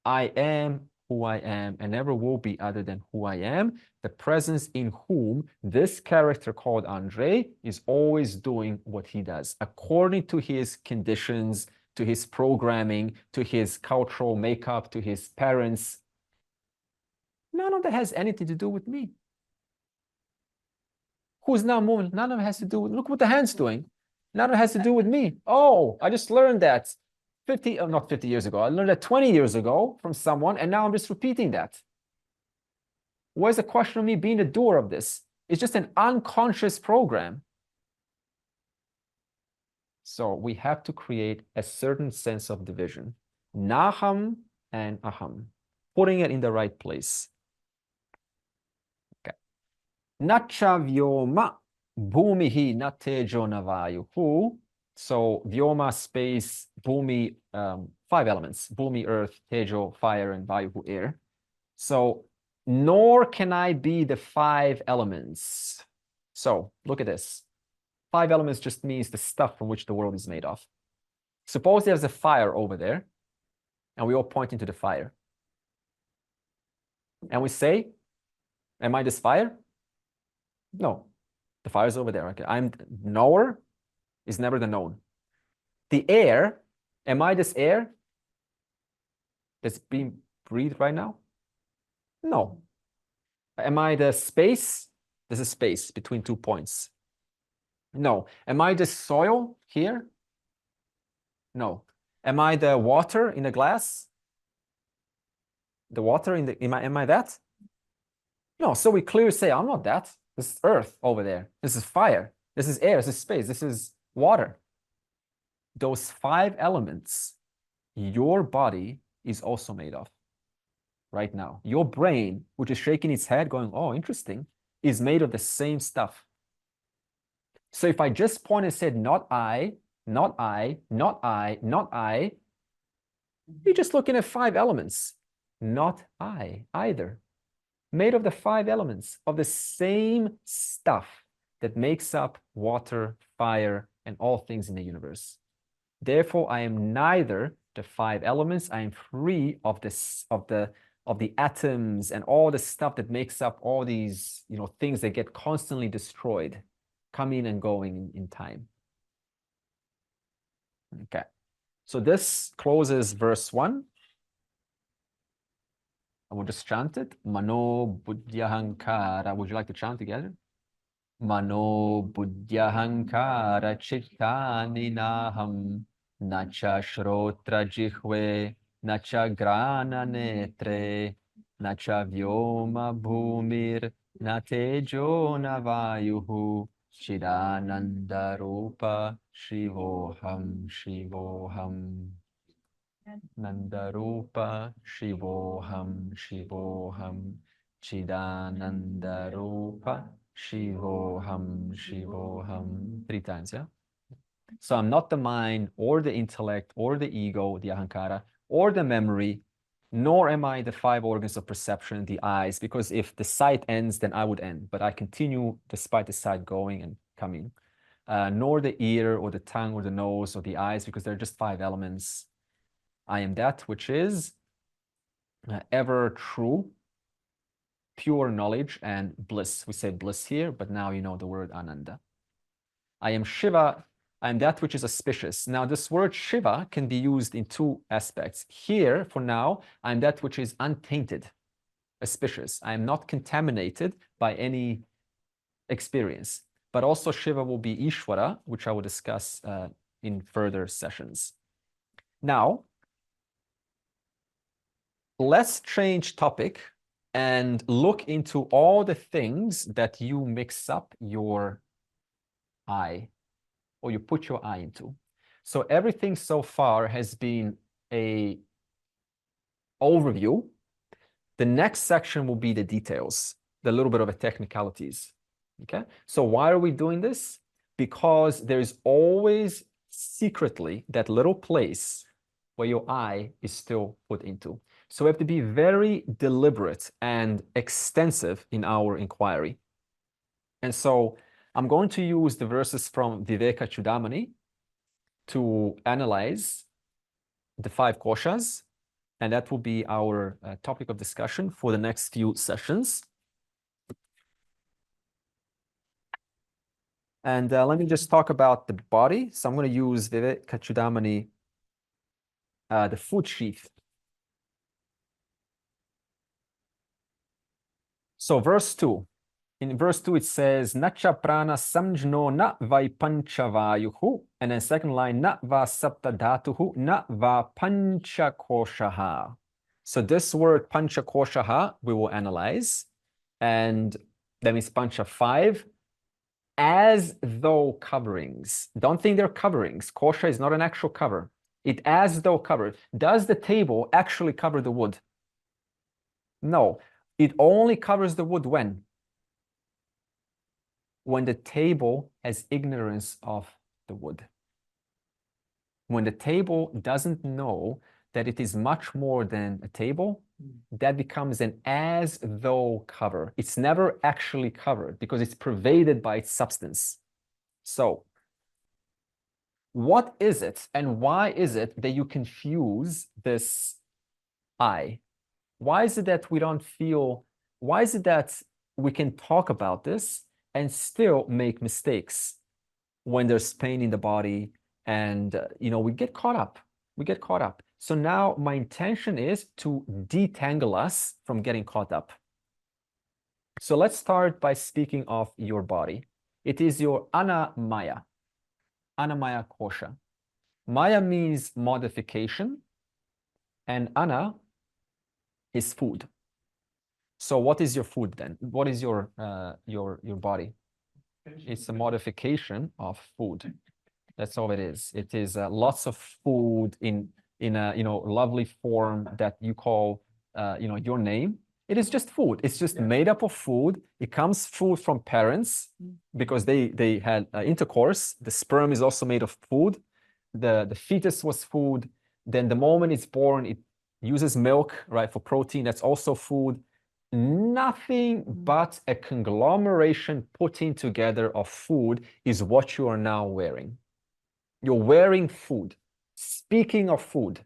I am who I am and never will be other than who I am. The presence in whom this character called Andre is always doing what he does according to his conditions, to his programming, to his cultural makeup, to his parents. None of that has anything to do with me. Who's now moving? None of it has to do with, look what the hand's doing. None of it has to do with me. Oh, I just learned that not 50 years ago. I learned that 20 years ago from someone, and now I'm just repeating that. Where's the question of me being the doer of this? It's just an unconscious program. So we have to create a certain sense of division. Naham and aham. Putting it in the right place. Nacha vyoma bhumihi na tejo na vayuhu. So vyoma, space, bhumi, 5 elements. Bhumi, earth, tejo, fire, and vayuhu, air. So nor can I be the 5 elements. So look at this. 5 elements just means the stuff from which the world is made of. Suppose there's a fire over there, and we all point into the fire. And we say, am I this fire? No, the fire is over there. Okay, I'm knower is never the known. The air, am I this air that's being breathed right now? No. Am I the space? This is space between 2 points. No. Am I the soil here? No. Am I the water in the glass? The water in the, am I that? No. So we clearly say, I'm not that. This is earth over there. This is fire. This is air. This is space. This is water. Those 5 elements, your body is also made of right now. Your brain, which is shaking its head going, oh, interesting, is made of the same stuff. So if I just point and said, not I, not I, not I, not I, You're just looking at 5 elements, not I either. Made of the 5 elements of the same stuff that makes up water, fire, and all things in the universe. Therefore, I am neither the 5 elements. I am free of this, of the atoms and all the stuff that makes up all these, things that get constantly destroyed, coming and going in time. Okay, so this closes verse 1. I will just chant it. Mano buddhyahankara. Would you like to chant together? Mano buddhyahankara chittani naham nacha shrotra jihve nacha grana netre nacha vyoma bhumir natejo navayuhu chidananda rupa shivoham shivoham. Nandarupa Shivoham Shivoham Chidanandarupa Shivoham Shivoham. 3 times, yeah? So I'm not the mind or the intellect or the ego, the ahankara, or the memory, nor am I the 5 organs of perception, the eyes, because if the sight ends, then I would end, but I continue despite the sight going and coming. Nor the ear or the tongue or the nose or the eyes, because they're just 5 elements. I am that which is ever true, pure knowledge and bliss. We say bliss here, but now you know the word Ananda. I am Shiva. I am that which is auspicious. Now, this word Shiva can be used in 2 aspects. Here, for now, I am that which is untainted, auspicious. I am not contaminated by any experience. But also Shiva will be Ishvara, which I will discuss in further sessions. Now, let's change topic and look into all the things that you mix up your I, or you put your I into. So everything so far has been a overview. The next section will be the details, the little bit of the technicalities. Okay, so why are we doing this? Because there's always secretly that little place where your I is still put into. So we have to be very deliberate and extensive in our inquiry. And so I'm going to use the verses from Viveka Chudamani to analyze the 5 koshas, and that will be our topic of discussion for the next few sessions. And let me just talk about the body. So I'm going to use Viveka Chudamani, the food sheath. So verse 2. In verse 2, it says, Nacha prana samjno na vai panchavayuhu. And then second line, na va saptadhatuhu, na va panchakoshaha. So this word panchakoshaha, we will analyze. And that means pancha 5, as though coverings. Don't think they're coverings. Kosha is not an actual cover. It as though covered. Does the table actually cover the wood? No. It only covers the wood when? When the table has ignorance of the wood. When the table doesn't know that it is much more than a table, that becomes an as though cover. It's never actually covered because it's pervaded by its substance. So, what is it and why is it that you confuse this I? Why is it that we don't feel, why is it that we can talk about this and still make mistakes when there's pain in the body and, we get caught up. We get caught up. So now my intention is to detangle us from getting caught up. So let's start by speaking of your body. It is your anamaya kosha. Maya means modification, and ana is food. So what is your food then? What is your body? It's a modification of food. That's all it is. It is lots of food in a lovely form that you call your name. It is just food. It's just made up of food. It comes food from parents because they had intercourse. The sperm is also made of food. The fetus was food. Then the moment it's born, it uses milk, right, for protein. That's also food. Nothing but a conglomeration putting together of food is what you are now wearing. You're wearing food. Speaking of food,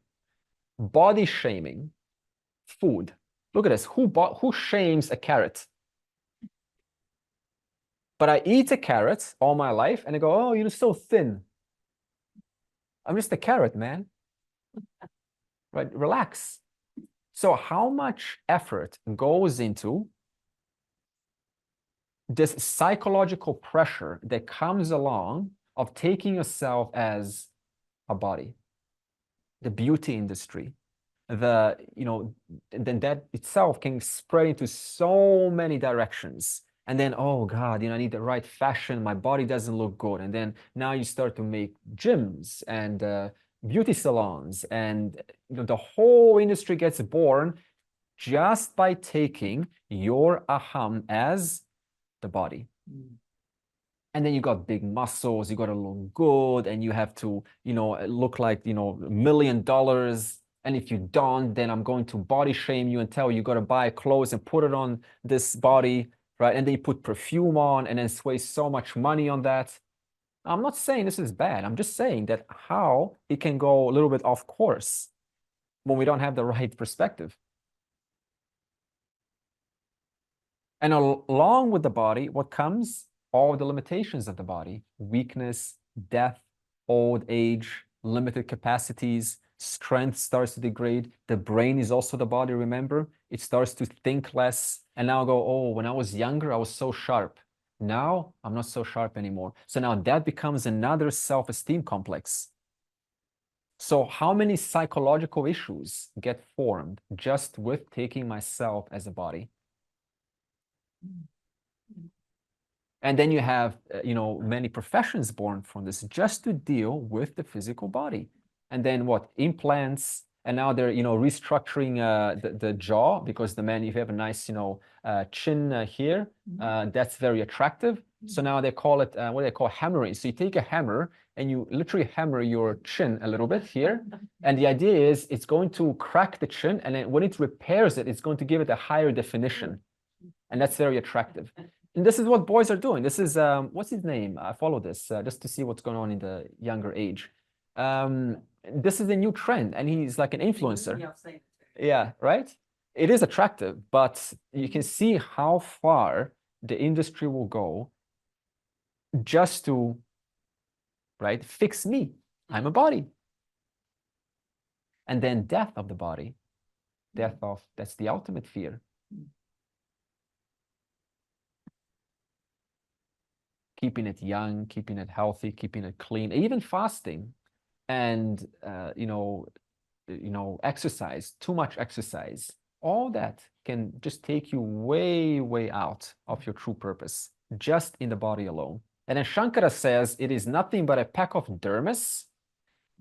body shaming, food. Look at this. Who shames a carrot? But I eat a carrot all my life and I go, oh, you're so thin. I'm just a carrot, man. Right? Relax. So how much effort goes into this psychological pressure that comes along of taking yourself as a body? The beauty industry, then that itself can spread into so many directions. And then, oh God, I need the right fashion. My body doesn't look good. And then now you start to make gyms and beauty salons, and the whole industry gets born just by taking your aham as the body. And then you got big muscles, you got to look good, and you have to, look like, $1 million. And if you don't, then I'm going to body shame you and tell you got to buy clothes and put it on this body, right? And then you put perfume on and then waste so much money on that. I'm not saying this is bad. I'm just saying that how it can go a little bit off course when we don't have the right perspective. And along with the body, what comes? All the limitations of the body: weakness, death, old age, limited capacities, strength starts to degrade. The brain is also the body, remember? It starts to think less. And now go, oh, when I was younger, I was so sharp. Now I'm not so sharp anymore. So now that becomes another self-esteem complex. So how many psychological issues get formed just with taking myself as a body? And then you have, many professions born from this just to deal with the physical body. And then what? Implants. And now they're, restructuring the jaw, because the man, if you have a nice, chin here, that's very attractive. So now they call it, what do they call hammering? So you take a hammer and you literally hammer your chin a little bit here. And the idea is it's going to crack the chin. And then when it repairs it, it's going to give it a higher definition. And that's very attractive. And this is what boys are doing. This is, what's his name? I follow this just to see what's going on in the younger age. This is a new trend, and he's like an influencer. Yeah, right? It is attractive, but you can see how far the industry will go just to, right, fix me. I'm a body. And then death of the body, that's the ultimate fear. Keeping it young, keeping it healthy, keeping it clean, even fasting, and exercise, too much exercise, all that can just take you way, way out of your true purpose, just in the body alone. And then Shankara says it is nothing but a pack of dermis,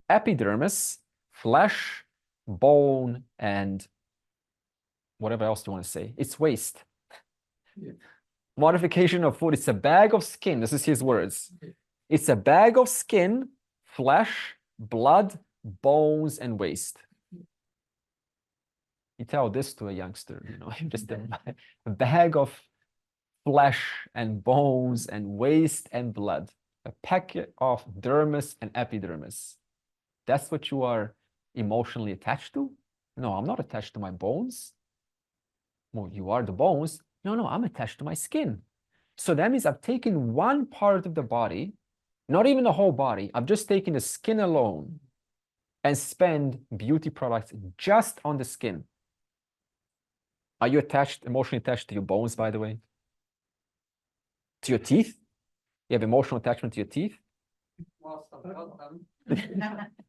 epidermis, flesh, bone, and whatever else you want to say. It's waste. Yeah. Modification of food. It's a bag of skin. This is his words. It's a bag of skin, flesh, blood, bones, and waste. You tell this to a youngster, just a bag of flesh and bones and waste and blood, a packet of dermis and epidermis. That's what you are emotionally attached to? No, I'm not attached to my bones. Well, you are the bones. No, I'm attached to my skin. So that means I've taken one part of the body, not even the whole body. I've just taken the skin alone and spend beauty products just on the skin. Are you emotionally attached to your bones, by the way? To your teeth? You have emotional attachment to your teeth?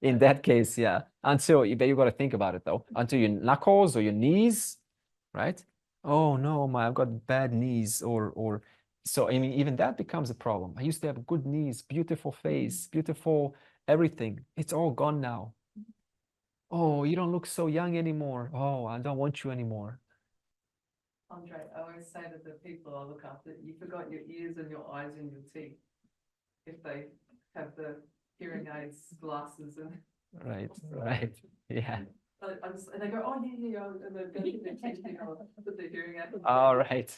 In that case, yeah. Until you got to think about it though. Until your knuckles or your knees, right? Oh no, I've got bad knees, or so I mean, even that becomes a problem. I used to have good knees, beautiful face, beautiful everything. It's all gone now. Oh, you don't look so young anymore. Oh, I don't want you anymore. Andre, I always say to the people I look after, you forgot your ears and your eyes and your teeth. If they have the hearing aids, glasses, and Right, right. Yeah. And they go, oh, yeah, and they're going their teeth, that they're hearing out. All right.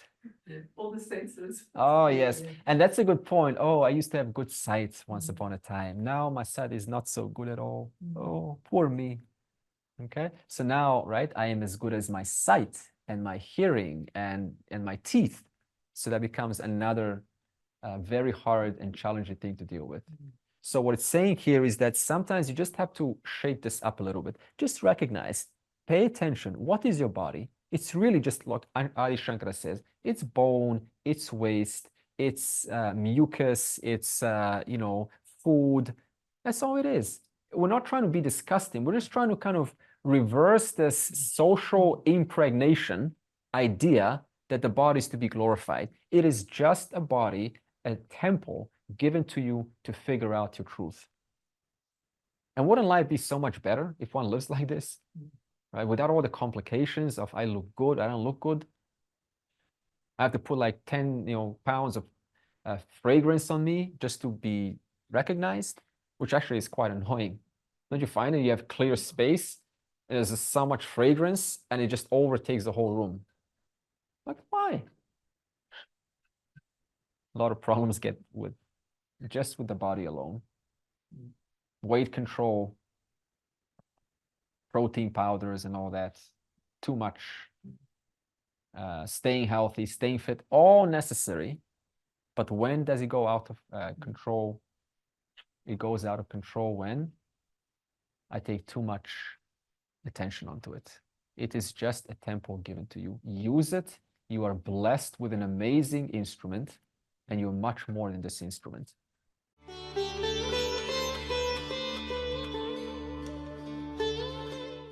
All the senses. Oh, yes. Yeah. And that's a good point. Oh, I used to have good sight once upon a time. Now my sight is not so good at all. Oh, poor me. Okay. So now, right, I am as good as my sight and my hearing and my teeth. So that becomes another very hard and challenging thing to deal with. So what it's saying here is that sometimes you just have to shake this up a little bit. Just recognize, pay attention. What is your body? It's really just like Adi Shankara says, it's bone, it's waste, it's mucus, it's, food. That's all it is. We're not trying to be disgusting. We're just trying to kind of reverse this social impregnation idea that the body is to be glorified. It is just a body, a temple given to you to figure out your truth. And wouldn't life be so much better if one lives like this, right? Without all the complications of I look good, I don't look good. I have to put like 10, pounds of fragrance on me just to be recognized, which actually is quite annoying. Don't you find that you have clear space, there's so much fragrance, and it just overtakes the whole room? Like, why? A lot of problems get with just with the body alone. Weight control, protein powders and all that, too much. Staying healthy, staying fit, all necessary. But when does it go out of control? It goes out of control when I take too much attention onto it. It is just a temple given to you. Use it. You are blessed with an amazing instrument, and you're much more than this instrument.